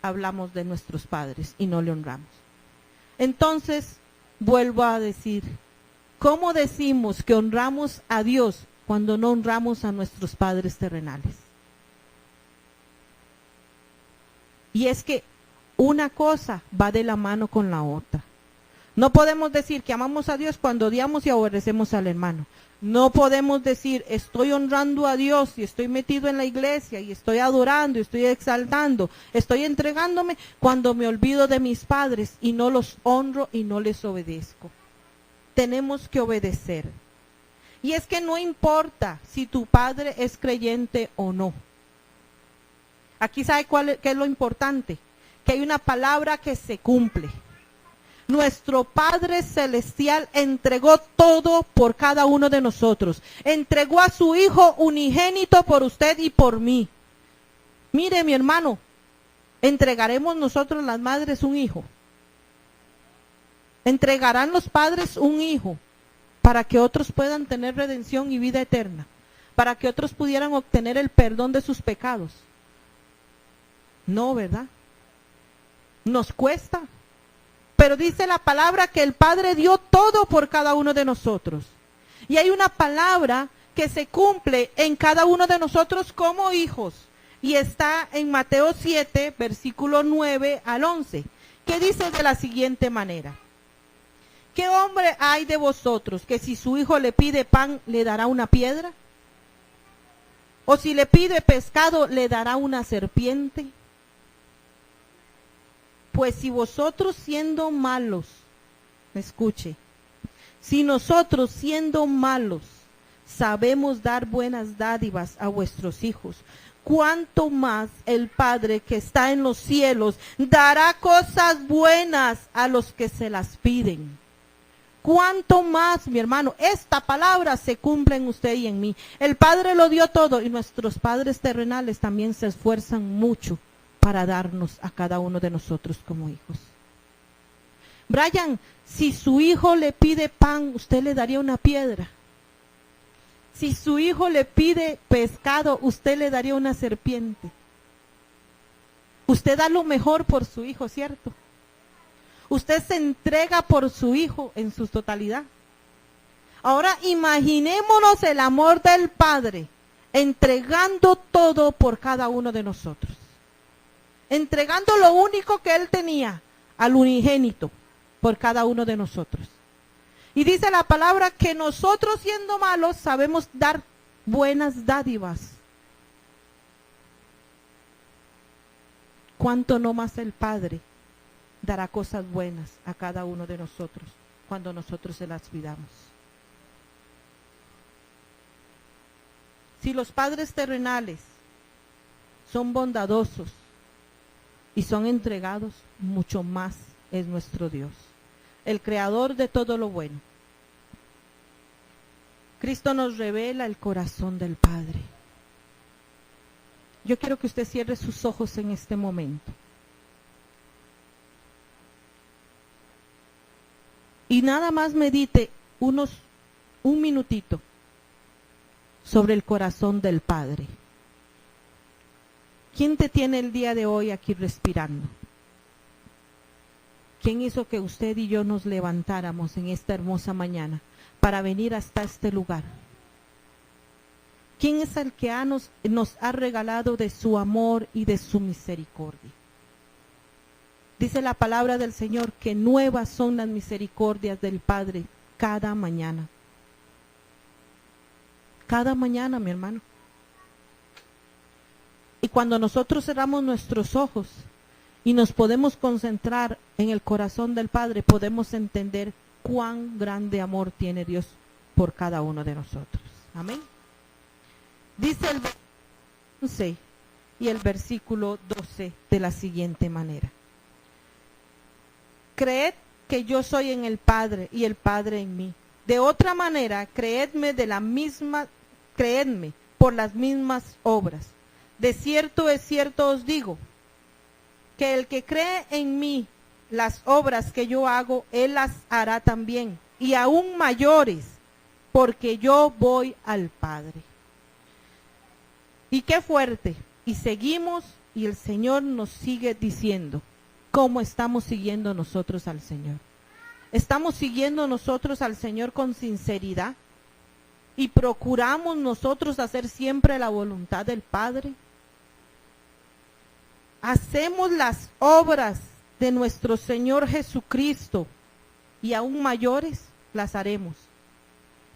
hablamos de nuestros padres y no le honramos. Entonces, vuelvo a decir, ¿cómo decimos que honramos a Dios cuando no honramos a nuestros padres terrenales? Y es que una cosa va de la mano con la otra. No podemos decir que amamos a Dios cuando odiamos y aborrecemos al hermano. No podemos decir, estoy honrando a Dios y estoy metido en la iglesia y estoy adorando y estoy exaltando, estoy entregándome cuando me olvido de mis padres y no los honro y no les obedezco. Tenemos que obedecer. Y es que no importa si tu padre es creyente o no. Aquí sabe qué es lo importante, que hay una palabra que se cumple. Nuestro Padre Celestial entregó todo por cada uno de nosotros. Entregó a su Hijo unigénito por usted y por mí. Mire, mi hermano, ¿entregaremos nosotros las madres un hijo? ¿Entregarán los padres un hijo para que otros puedan tener redención y vida eterna? Para que otros pudieran obtener el perdón de sus pecados. No, ¿verdad? Nos cuesta. Pero dice la palabra que el Padre dio todo por cada uno de nosotros. Y hay una palabra que se cumple en cada uno de nosotros como hijos. Y está en Mateo 7, versículo 9 al 11, que dice de la siguiente manera. ¿Qué hombre hay de vosotros que si su hijo le pide pan, le dará una piedra? ¿O si le pide pescado, le dará una serpiente? Pues si vosotros siendo malos, escuche, si nosotros siendo malos sabemos dar buenas dádivas a vuestros hijos, cuánto más el Padre que está en los cielos dará cosas buenas a los que se las piden. Cuánto más, mi hermano, esta palabra se cumple en usted y en mí. El Padre lo dio todo y nuestros padres terrenales también se esfuerzan mucho para darnos a cada uno de nosotros como hijos. Brian, si su hijo le pide pan, ¿usted le daría una piedra? Si su hijo le pide pescado, ¿usted le daría una serpiente? Usted da lo mejor por su hijo, ¿cierto? Usted se entrega por su hijo en su totalidad. Ahora imaginémonos el amor del Padre entregando todo por cada uno de nosotros. Entregando lo único que Él tenía, al unigénito, por cada uno de nosotros. Y dice la palabra que nosotros siendo malos sabemos dar buenas dádivas. ¿Cuánto no más el Padre dará cosas buenas a cada uno de nosotros cuando nosotros se las pidamos? Si los padres terrenales son bondadosos y son entregados, mucho más es nuestro Dios, el creador de todo lo bueno. Cristo nos revela el corazón del Padre. Yo quiero que usted cierre sus ojos en este momento. Y nada más medite un minutito sobre el corazón del Padre. ¿Quién te tiene el día de hoy aquí respirando? ¿Quién hizo que usted y yo nos levantáramos en esta hermosa mañana para venir hasta este lugar? ¿Quién es el que nos ha regalado de su amor y de su misericordia? Dice la palabra del Señor que nuevas son las misericordias del Padre cada mañana. Cada mañana, mi hermano. Y cuando nosotros cerramos nuestros ojos y nos podemos concentrar en el corazón del Padre, podemos entender cuán grande amor tiene Dios por cada uno de nosotros. Amén. Dice el 11 y el versículo 12 de la siguiente manera. Creed que yo soy en el Padre y el Padre en mí. De otra manera, creedme por las mismas obras. De cierto es cierto os digo, que el que cree en mí, las obras que yo hago, él las hará también, y aún mayores, porque yo voy al Padre. Y qué fuerte. Y seguimos, y el Señor nos sigue diciendo, ¿cómo estamos siguiendo nosotros al Señor? ¿Estamos siguiendo nosotros al Señor con sinceridad? ¿Y procuramos nosotros hacer siempre la voluntad del Padre? ¿Hacemos las obras de nuestro Señor Jesucristo y aún mayores? Las haremos.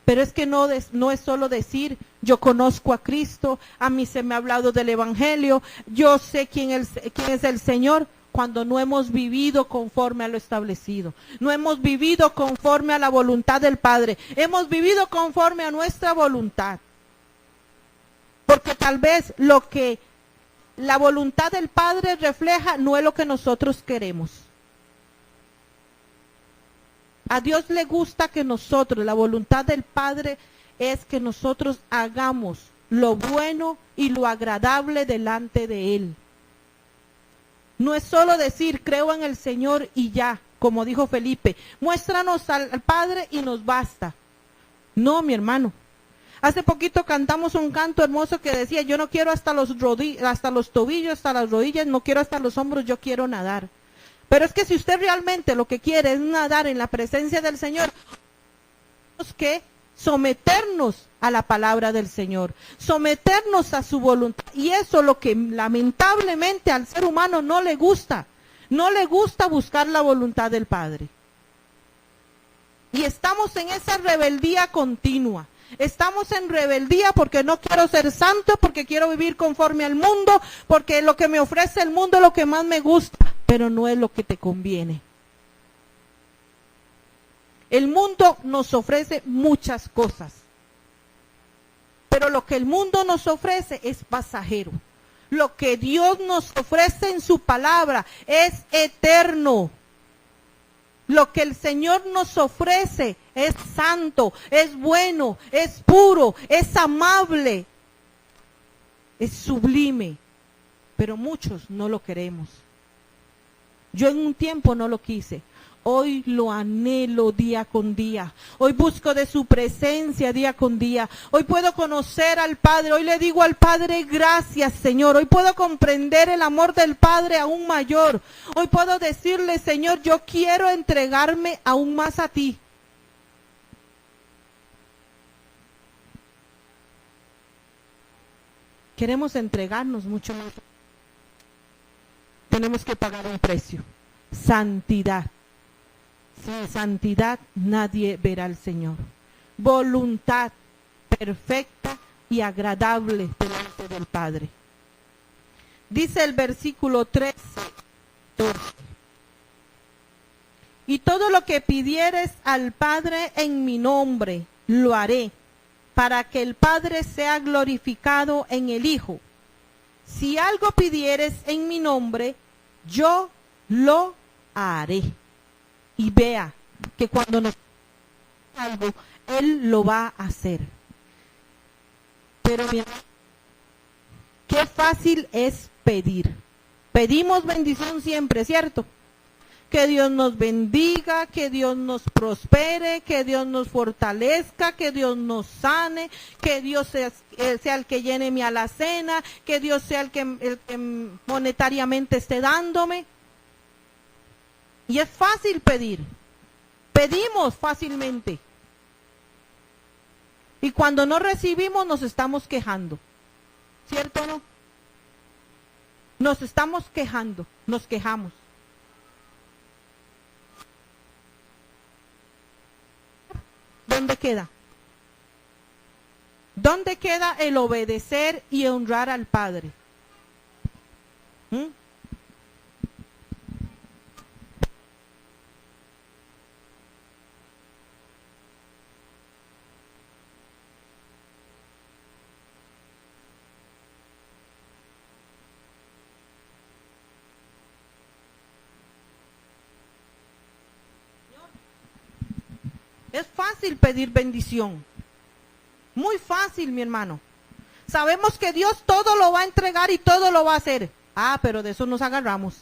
Pero es que no es solo decir, yo conozco a Cristo, a mí se me ha hablado del Evangelio, yo sé quién es el Señor, cuando no hemos vivido conforme a lo establecido. No hemos vivido conforme a la voluntad del Padre. Hemos vivido conforme a nuestra voluntad. Porque tal vez lo que la voluntad del Padre refleja no es lo que nosotros queremos. A Dios le gusta que nosotros, la voluntad del Padre es que nosotros hagamos lo bueno y lo agradable delante de Él. No es solo decir, creo en el Señor y ya, como dijo Felipe, muéstranos al Padre y nos basta. No, mi hermano. Hace poquito cantamos un canto hermoso que decía, yo no quiero hasta los tobillos, hasta las rodillas, no quiero hasta los hombros, yo quiero nadar. Pero es que si usted realmente lo que quiere es nadar en la presencia del Señor, tenemos que someternos a la palabra del Señor, someternos a su voluntad. Y eso es lo que lamentablemente al ser humano no le gusta. No le gusta buscar la voluntad del Padre. Y estamos en esa rebeldía continua. Estamos en rebeldía porque no quiero ser santo, porque quiero vivir conforme al mundo, porque lo que me ofrece el mundo es lo que más me gusta, pero no es lo que te conviene. El mundo nos ofrece muchas cosas, pero lo que el mundo nos ofrece es pasajero. Lo que Dios nos ofrece en su palabra es eterno. Lo que el Señor nos ofrece es santo, es bueno, es puro, es amable, es sublime, pero muchos no lo queremos. Yo en un tiempo no lo quise. Hoy lo anhelo día con día. Hoy busco de su presencia día con día. Hoy puedo conocer al Padre. Hoy le digo al Padre, gracias Señor. Hoy puedo comprender el amor del Padre aún mayor. Hoy puedo decirle, Señor, yo quiero entregarme aún más a ti. Queremos entregarnos mucho más. Tenemos que pagar un precio. Santidad. Sin santidad nadie verá al Señor. Voluntad perfecta y agradable delante del Padre. Dice el versículo 13, 14. Y todo lo que pidieres al Padre en mi nombre, lo haré, para que el Padre sea glorificado en el Hijo. Si algo pidieres en mi nombre, yo lo haré. Y vea que cuando nos algo, Él lo va a hacer. Pero mira, qué fácil es pedir. Pedimos bendición siempre, ¿cierto? Que Dios nos bendiga, que Dios nos prospere, que Dios nos fortalezca, que Dios nos sane, que Dios sea el que llene mi alacena, que Dios sea el que monetariamente esté dándome. Y es fácil pedir. Pedimos fácilmente. Y cuando no recibimos nos estamos quejando. ¿Cierto o no? Nos estamos quejando, nos quejamos. ¿Dónde queda? ¿Dónde queda el obedecer y honrar al Padre? ¿Mm? Es fácil pedir bendición. Muy fácil, mi hermano. Sabemos que Dios todo lo va a entregar y todo lo va a hacer. Pero de eso nos agarramos.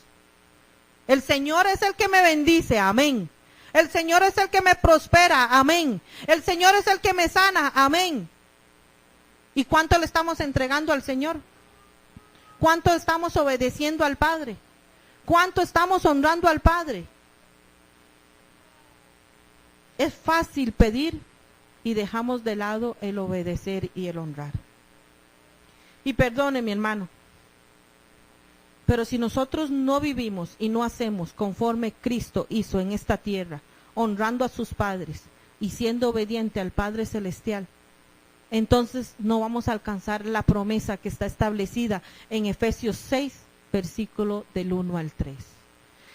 El Señor es el que me bendice, amén. El Señor es el que me prospera, amén. El Señor es el que me sana, amén. ¿Y cuánto le estamos entregando al Señor? ¿Cuánto estamos obedeciendo al Padre? ¿Cuánto estamos honrando al Padre? Es fácil pedir y dejamos de lado el obedecer y el honrar. Y perdone, mi hermano, pero si nosotros no vivimos y no hacemos conforme Cristo hizo en esta tierra, honrando a sus padres y siendo obediente al Padre Celestial, entonces no vamos a alcanzar la promesa que está establecida en Efesios 6, versículo del 1 al 3.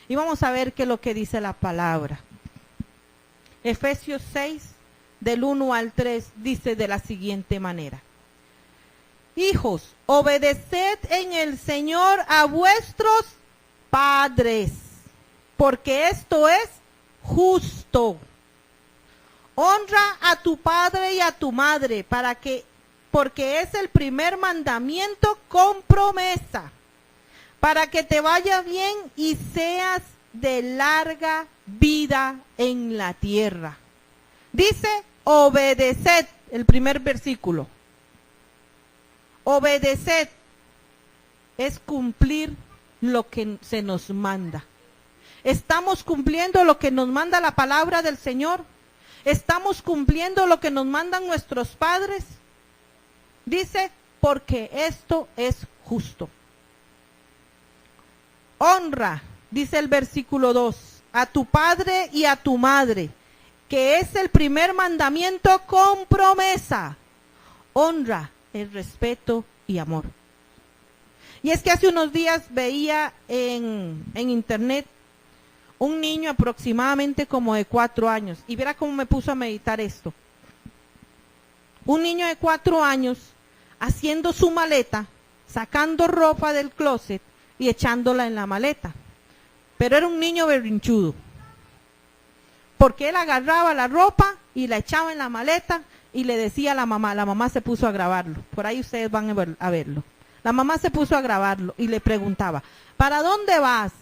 Y vamos a ver qué es lo que dice la palabra. Efesios 6, del 1 al 3, dice de la siguiente manera: Hijos, obedeced en el Señor a vuestros padres, porque esto es justo. Honra a tu padre y a tu madre, porque es el primer mandamiento con promesa, para que te vaya bien y seas de larga vida en la tierra. Dice, obedeced, el primer versículo. Obedeced es cumplir lo que se nos manda. ¿Estamos cumpliendo lo que nos manda la palabra del Señor? ¿Estamos cumpliendo lo que nos mandan nuestros padres? Dice, porque esto es justo. Honra, dice el versículo 2, a tu padre y a tu madre, que es el primer mandamiento con promesa. Honra el respeto y amor. Y es que hace unos días veía en internet un niño aproximadamente como de 4 años, y verá cómo me puso a meditar esto. Un niño de 4 años haciendo su maleta, sacando ropa del closet y echándola en la maleta. Pero era un niño berrinchudo, porque él agarraba la ropa y la echaba en la maleta y le decía a la mamá se puso a grabarlo, por ahí ustedes van a verlo. La mamá se puso a grabarlo y le preguntaba, ¿para dónde vas?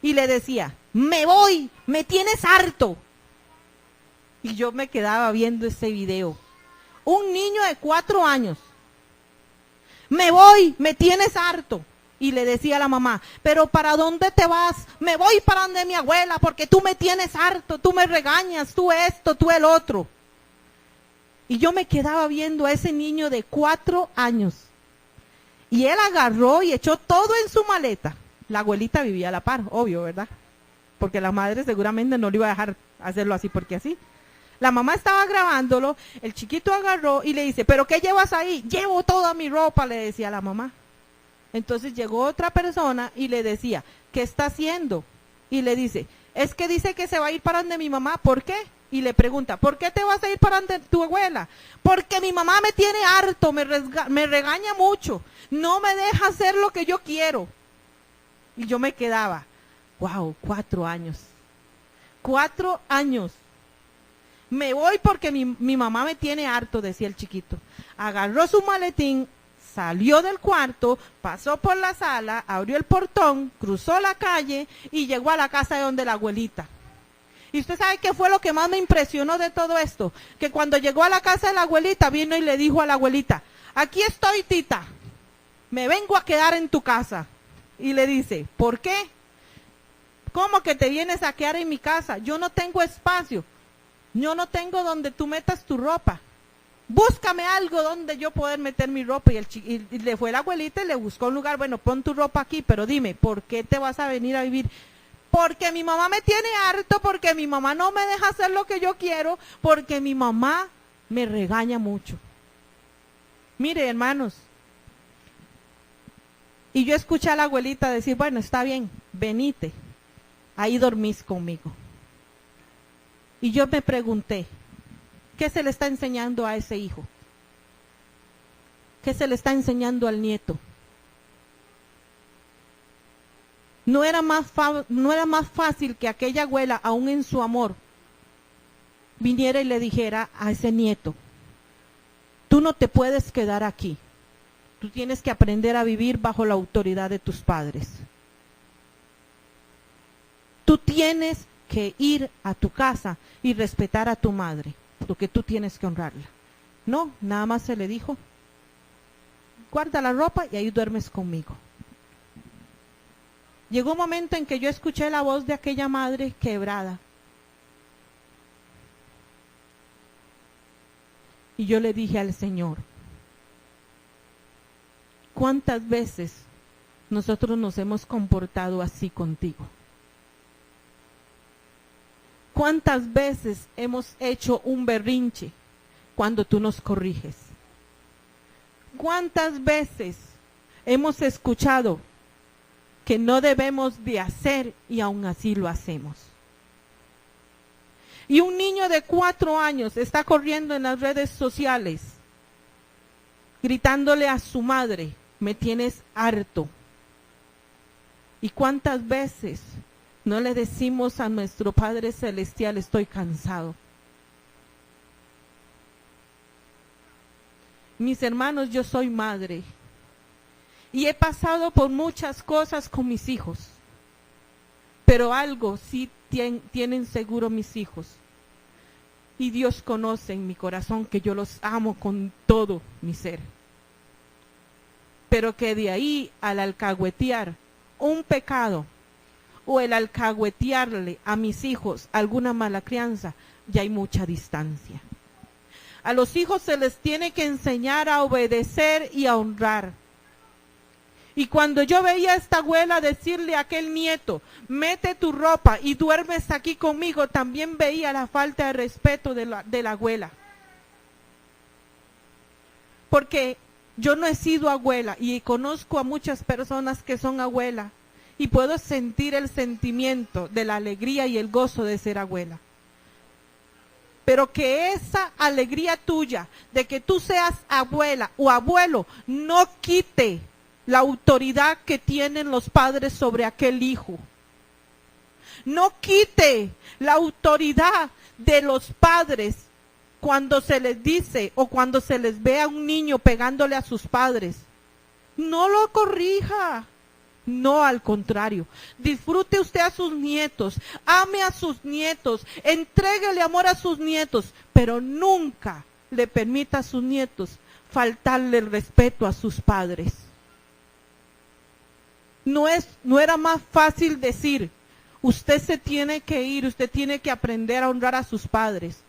Y le decía, me voy, me tienes harto. Y yo me quedaba viendo ese video. Un niño de 4 años, me voy, me tienes harto. Y le decía a la mamá, ¿pero para dónde te vas? Me voy para donde mi abuela, porque tú me tienes harto, tú me regañas, tú esto, tú el otro. Y yo me quedaba viendo a ese niño de 4 años. Y él agarró y echó todo en su maleta. La abuelita vivía a la par, obvio, ¿verdad? Porque la madre seguramente no le iba a dejar hacerlo así porque así. La mamá estaba grabándolo, el chiquito agarró y le dice, ¿pero qué llevas ahí? Llevo toda mi ropa, le decía a la mamá. Entonces llegó otra persona y le decía, ¿qué está haciendo? Y le dice, es que dice que se va a ir para donde mi mamá, ¿por qué? Y le pregunta, ¿por qué te vas a ir para donde tu abuela? Porque mi mamá me tiene harto, me regaña mucho, no me deja hacer lo que yo quiero. Y yo me quedaba, wow, 4 años. 4 años. Me voy porque mi mamá me tiene harto, decía el chiquito. Agarró su maletín, salió del cuarto, pasó por la sala, abrió el portón, cruzó la calle y llegó a la casa de donde la abuelita. Y usted sabe qué fue lo que más me impresionó de todo esto, que cuando llegó a la casa de la abuelita, vino y le dijo a la abuelita, aquí estoy, tita, me vengo a quedar en tu casa. Y le dice, ¿por qué? ¿Cómo que te vienes a quedar en mi casa? Yo no tengo espacio, yo no tengo donde tú metas tu ropa. Búscame algo donde yo poder meter mi ropa. Y le fue la abuelita y le buscó un lugar, bueno, pon tu ropa aquí, pero dime, ¿por qué te vas a venir a vivir? Porque mi mamá me tiene harto, porque mi mamá no me deja hacer lo que yo quiero, porque mi mamá me regaña mucho. Mire, hermanos, y yo escuché a la abuelita decir, bueno, está bien, venite, ahí dormís conmigo. Y yo me pregunté, ¿qué se le está enseñando a ese hijo? ¿Qué se le está enseñando al nieto? No era más fácil que aquella abuela, aún en su amor, viniera y le dijera a ese nieto, tú no te puedes quedar aquí, tú tienes que aprender a vivir bajo la autoridad de tus padres. Tú tienes que ir a tu casa y respetar a tu madre, porque tú tienes que honrarla. No, nada más se le dijo, guarda la ropa y ahí duermes conmigo. Llegó un momento en que yo escuché la voz de aquella madre quebrada. Y yo le dije al Señor, ¿cuántas veces nosotros nos hemos comportado así contigo? ¿Cuántas veces hemos hecho un berrinche cuando tú nos corriges? ¿Cuántas veces hemos escuchado que no debemos de hacer y aún así lo hacemos? Y un niño de 4 años está corriendo en las redes sociales, gritándole a su madre, me tienes harto. ¿Y cuántas veces no le decimos a nuestro Padre Celestial, estoy cansado? Mis hermanos, yo soy madre y he pasado por muchas cosas con mis hijos, pero algo sí tienen seguro mis hijos, y Dios conoce en mi corazón que yo los amo con todo mi ser, pero que de ahí al alcahuetear un pecado o el alcahuetearle a mis hijos alguna mala crianza, ya hay mucha distancia. A los hijos se les tiene que enseñar a obedecer y a honrar. Y cuando yo veía a esta abuela decirle a aquel nieto, mete tu ropa y duermes aquí conmigo, también veía la falta de respeto de la abuela. Porque yo no he sido abuela y conozco a muchas personas que son abuelas y puedo sentir el sentimiento de la alegría y el gozo de ser abuela. Pero que esa alegría tuya de que tú seas abuela o abuelo no quite la autoridad que tienen los padres sobre aquel hijo. No quite la autoridad de los padres cuando se les dice o cuando se les ve a un niño pegándole a sus padres. No lo corrija. No, al contrario, disfrute usted a sus nietos, ame a sus nietos, entréguele amor a sus nietos, pero nunca le permita a sus nietos faltarle el respeto a sus padres. No era más fácil decir, usted se tiene que ir, usted tiene que aprender a honrar a sus padres.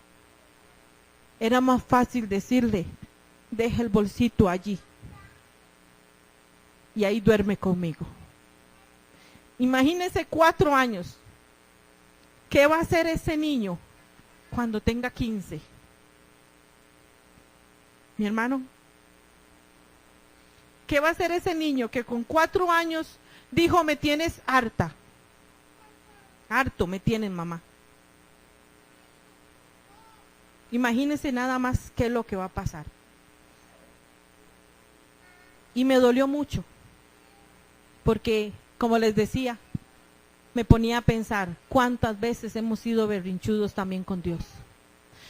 Era más fácil decirle, deja el bolsito allí y ahí duerme conmigo. Imagínese 4 años. ¿Qué va a hacer ese niño cuando tenga 15? Mi hermano, ¿qué va a hacer ese niño que con 4 años dijo, me tienes harta? Harto me tienen, mamá. Imagínese nada más qué es lo que va a pasar. Y me dolió mucho, porque como les decía, me ponía a pensar cuántas veces hemos sido berrinchudos también con Dios.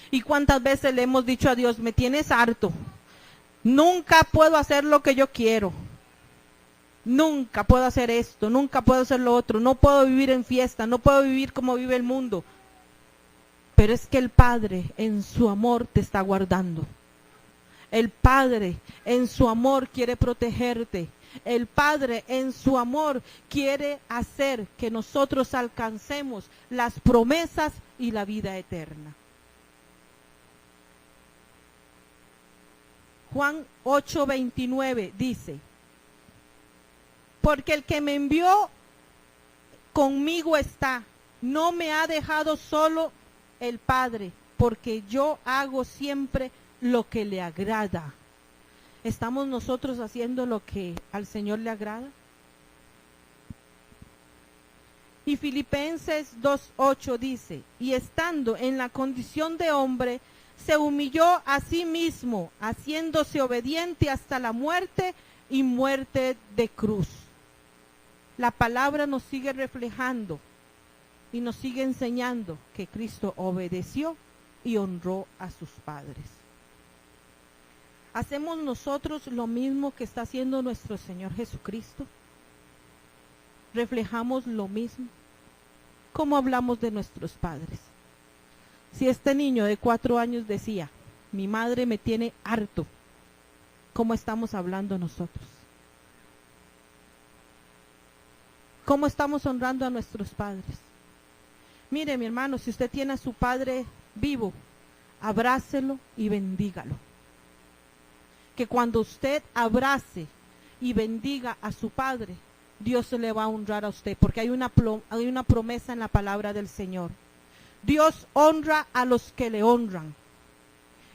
Y cuántas veces le hemos dicho a Dios, me tienes harto. Nunca puedo hacer lo que yo quiero. Nunca puedo hacer esto, nunca puedo hacer lo otro. No puedo vivir en fiesta, no puedo vivir como vive el mundo. Pero es que el Padre en su amor te está guardando. El Padre en su amor quiere protegerte. El Padre en su amor quiere hacer que nosotros alcancemos las promesas y la vida eterna. Juan 8:29 dice, porque el que me envió conmigo está, no me ha dejado solo el Padre, porque yo hago siempre lo que le agrada. ¿Estamos nosotros haciendo lo que al Señor le agrada? Y Filipenses 2:8 dice, y estando en la condición de hombre, se humilló a sí mismo, haciéndose obediente hasta la muerte y muerte de cruz. La palabra nos sigue reflejando y nos sigue enseñando que Cristo obedeció y honró a sus padres. ¿Hacemos nosotros lo mismo que está haciendo nuestro Señor Jesucristo? ¿Reflejamos lo mismo? ¿Cómo hablamos de nuestros padres? Si este niño de 4 años decía, mi madre me tiene harto, ¿cómo estamos hablando nosotros? ¿Cómo estamos honrando a nuestros padres? Mire, mi hermano, si usted tiene a su padre vivo, abrácelo y bendígalo. Que cuando usted abrace y bendiga a su padre, Dios se le va a honrar a usted, porque hay una promesa en la palabra del Señor. Dios honra a los que le honran.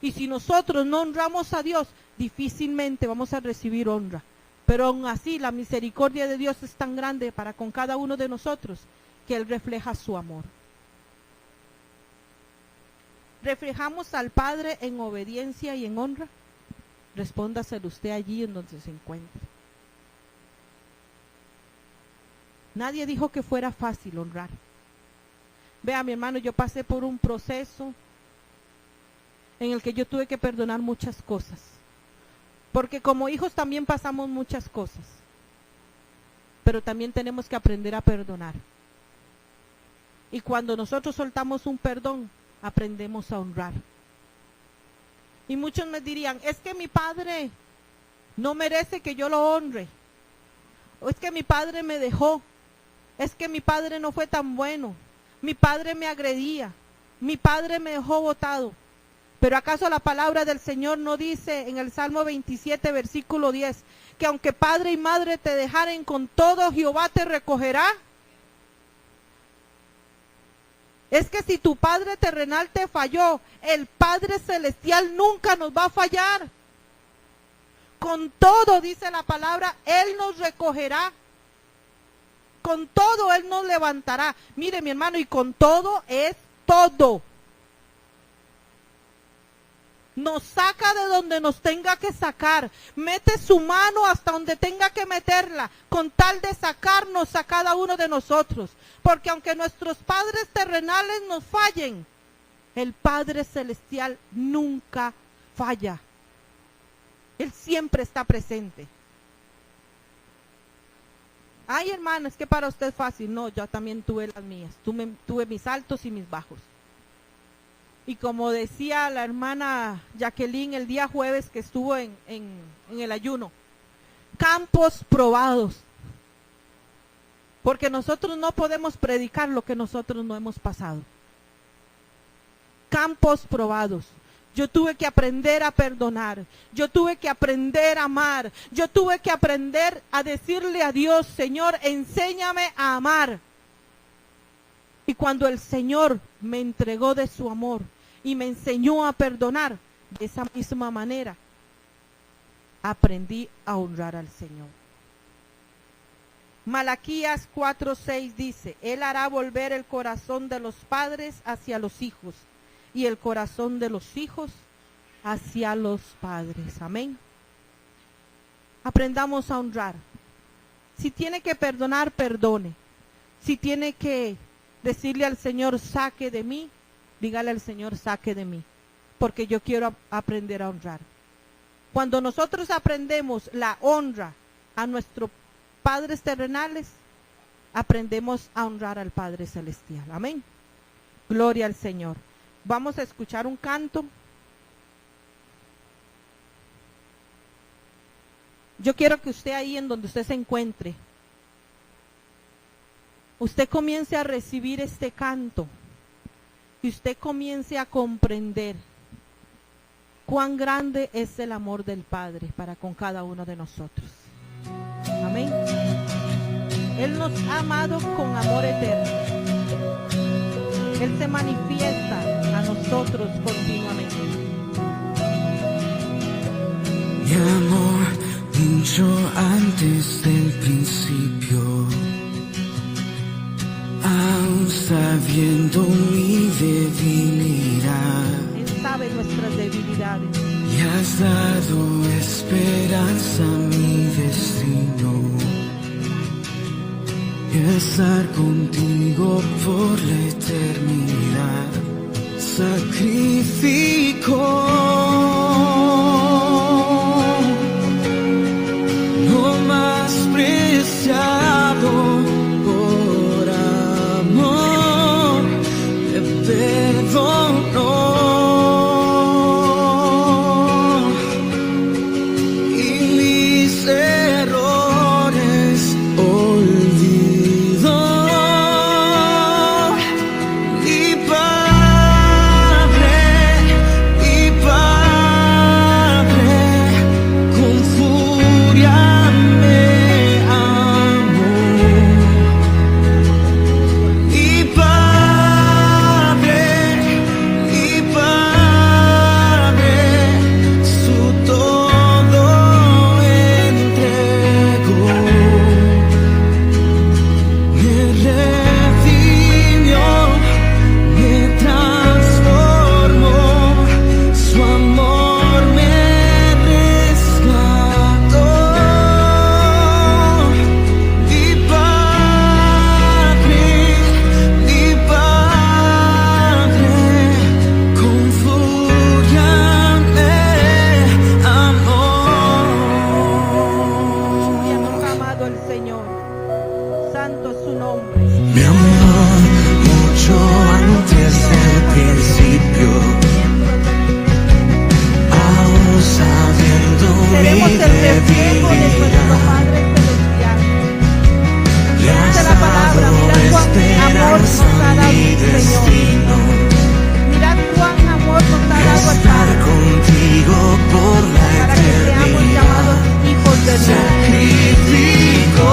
Y si nosotros no honramos a Dios, difícilmente vamos a recibir honra. Pero aún así, la misericordia de Dios es tan grande para con cada uno de nosotros, que Él refleja su amor. ¿Reflejamos al Padre en obediencia y en honra? Respóndaselo usted allí en donde se encuentre. Nadie dijo que fuera fácil honrar. Vea, mi hermano, yo pasé por un proceso en el que yo tuve que perdonar muchas cosas. Porque como hijos también pasamos muchas cosas. Pero también tenemos que aprender a perdonar. Y cuando nosotros soltamos un perdón, aprendemos a honrar. Y muchos me dirían, es que mi padre no merece que yo lo honre. O es que mi padre me dejó. Es que mi padre no fue tan bueno. Mi padre me agredía. Mi padre me dejó botado. Pero ¿acaso la palabra del Señor no dice en el Salmo 27, versículo 10, que aunque padre y madre te dejaren, con todo Jehová te recogerá? Es que si tu Padre terrenal te falló, el Padre celestial nunca nos va a fallar. Con todo, dice la palabra, Él nos recogerá. Con todo Él nos levantará. Mire, mi hermano, y con todo es todo. Nos saca de donde nos tenga que sacar. Mete su mano hasta donde tenga que meterla, con tal de sacarnos a cada uno de nosotros. Porque aunque nuestros padres terrenales nos fallen, el Padre celestial nunca falla. Él siempre está presente. Ay, hermana, es que para usted es fácil. No, yo también tuve las mías. Tuve mis altos y mis bajos. Y como decía la hermana Jacqueline el día jueves que estuvo en el ayuno, campos probados. Porque nosotros no podemos predicar lo que nosotros no hemos pasado. Campos probados. Yo tuve que aprender a perdonar. Yo tuve que aprender a amar. Yo tuve que aprender a decirle a Dios, Señor, enséñame a amar. Y cuando el Señor me entregó de su amor y me enseñó a perdonar, de esa misma manera, aprendí a honrar al Señor. Malaquías 4:6 dice, Él hará volver el corazón de los padres hacia los hijos y el corazón de los hijos hacia los padres. Amén. Aprendamos a honrar. Si tiene que perdonar, perdone. Si tiene que decirle al Señor, saque de mí, dígale al Señor, saque de mí, porque yo quiero aprender a honrar. Cuando nosotros aprendemos la honra a nuestros padres terrenales, aprendemos a honrar al Padre celestial. Amén. Gloria al Señor. Vamos a escuchar un canto. Yo quiero que usted ahí en donde usted se encuentre, usted comience a recibir este canto y usted comience a comprender cuán grande es el amor del Padre para con cada uno de nosotros. Amén. Él nos ha amado con amor eterno. Él se manifiesta a nosotros continuamente. Mi amor, mucho antes del principio, aún sabiendo mi debilidad, Él sabe nuestras debilidades. y has dado esperanza a mi destino. Estar contigo por la eternidad. sacrificó. Lo más preciado por amor me perdonó. Y mis errores olvidó. Me amó mucho antes del principio, aún sabiendo Seremos mi el reflejo de nuestro debilidad. Padre Celestial. Le has Dice la palabra, dado mirad cuán amor nos esperanza ha a dado mi el Señor. destino, Mirad cuán amor nos ha dado el estar Padre contigo por la para que seamos llamados eternidad. hijos de Dios. Sacrificó.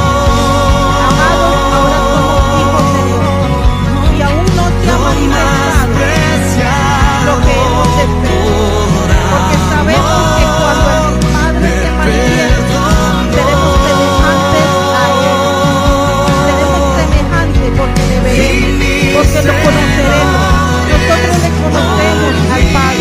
Amados, ahora somos hijos de Dios y aún no se ha manifestado lo que hemos de ser, porque sabemos que cuando el Padre se manifieste seremos semejantes a Él, seremos semejantes porque le veremos, porque lo conoceremos. Nosotros le conocemos al Padre.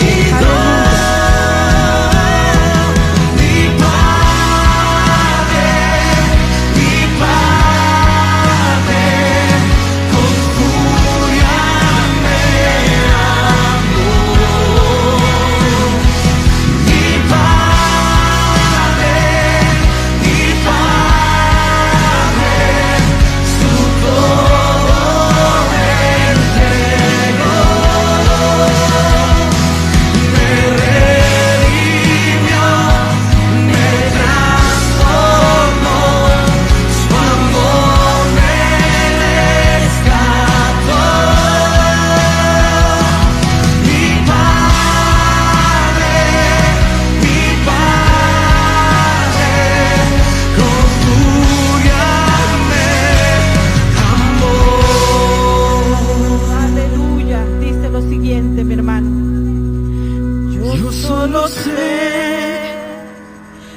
Aleluya. Aleluya. Dice lo siguiente, mi hermano. Yo solo sé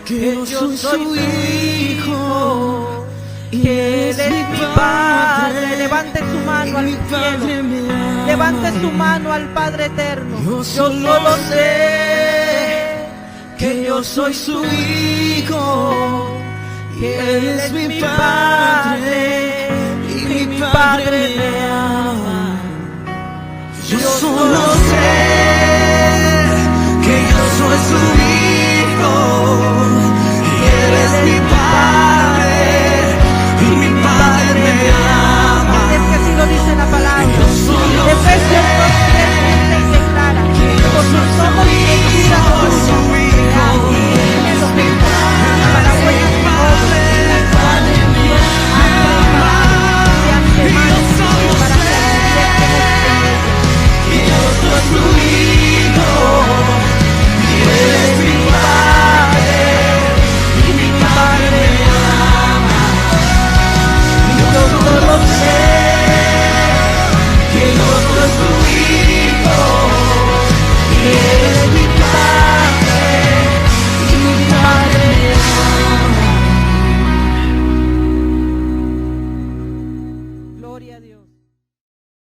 que yo soy su hijo y que Él es mi Padre. Levante su mano al mi cielo. Padre me ama. Levante su mano al Padre eterno. Yo solo sé que yo soy su hijo y Él es mi Padre y mi Padre me ama. Yo solo sé que yo soy su hijo y Él es mi Padre y mi Padre me ama. Es que así lo dice la palabra.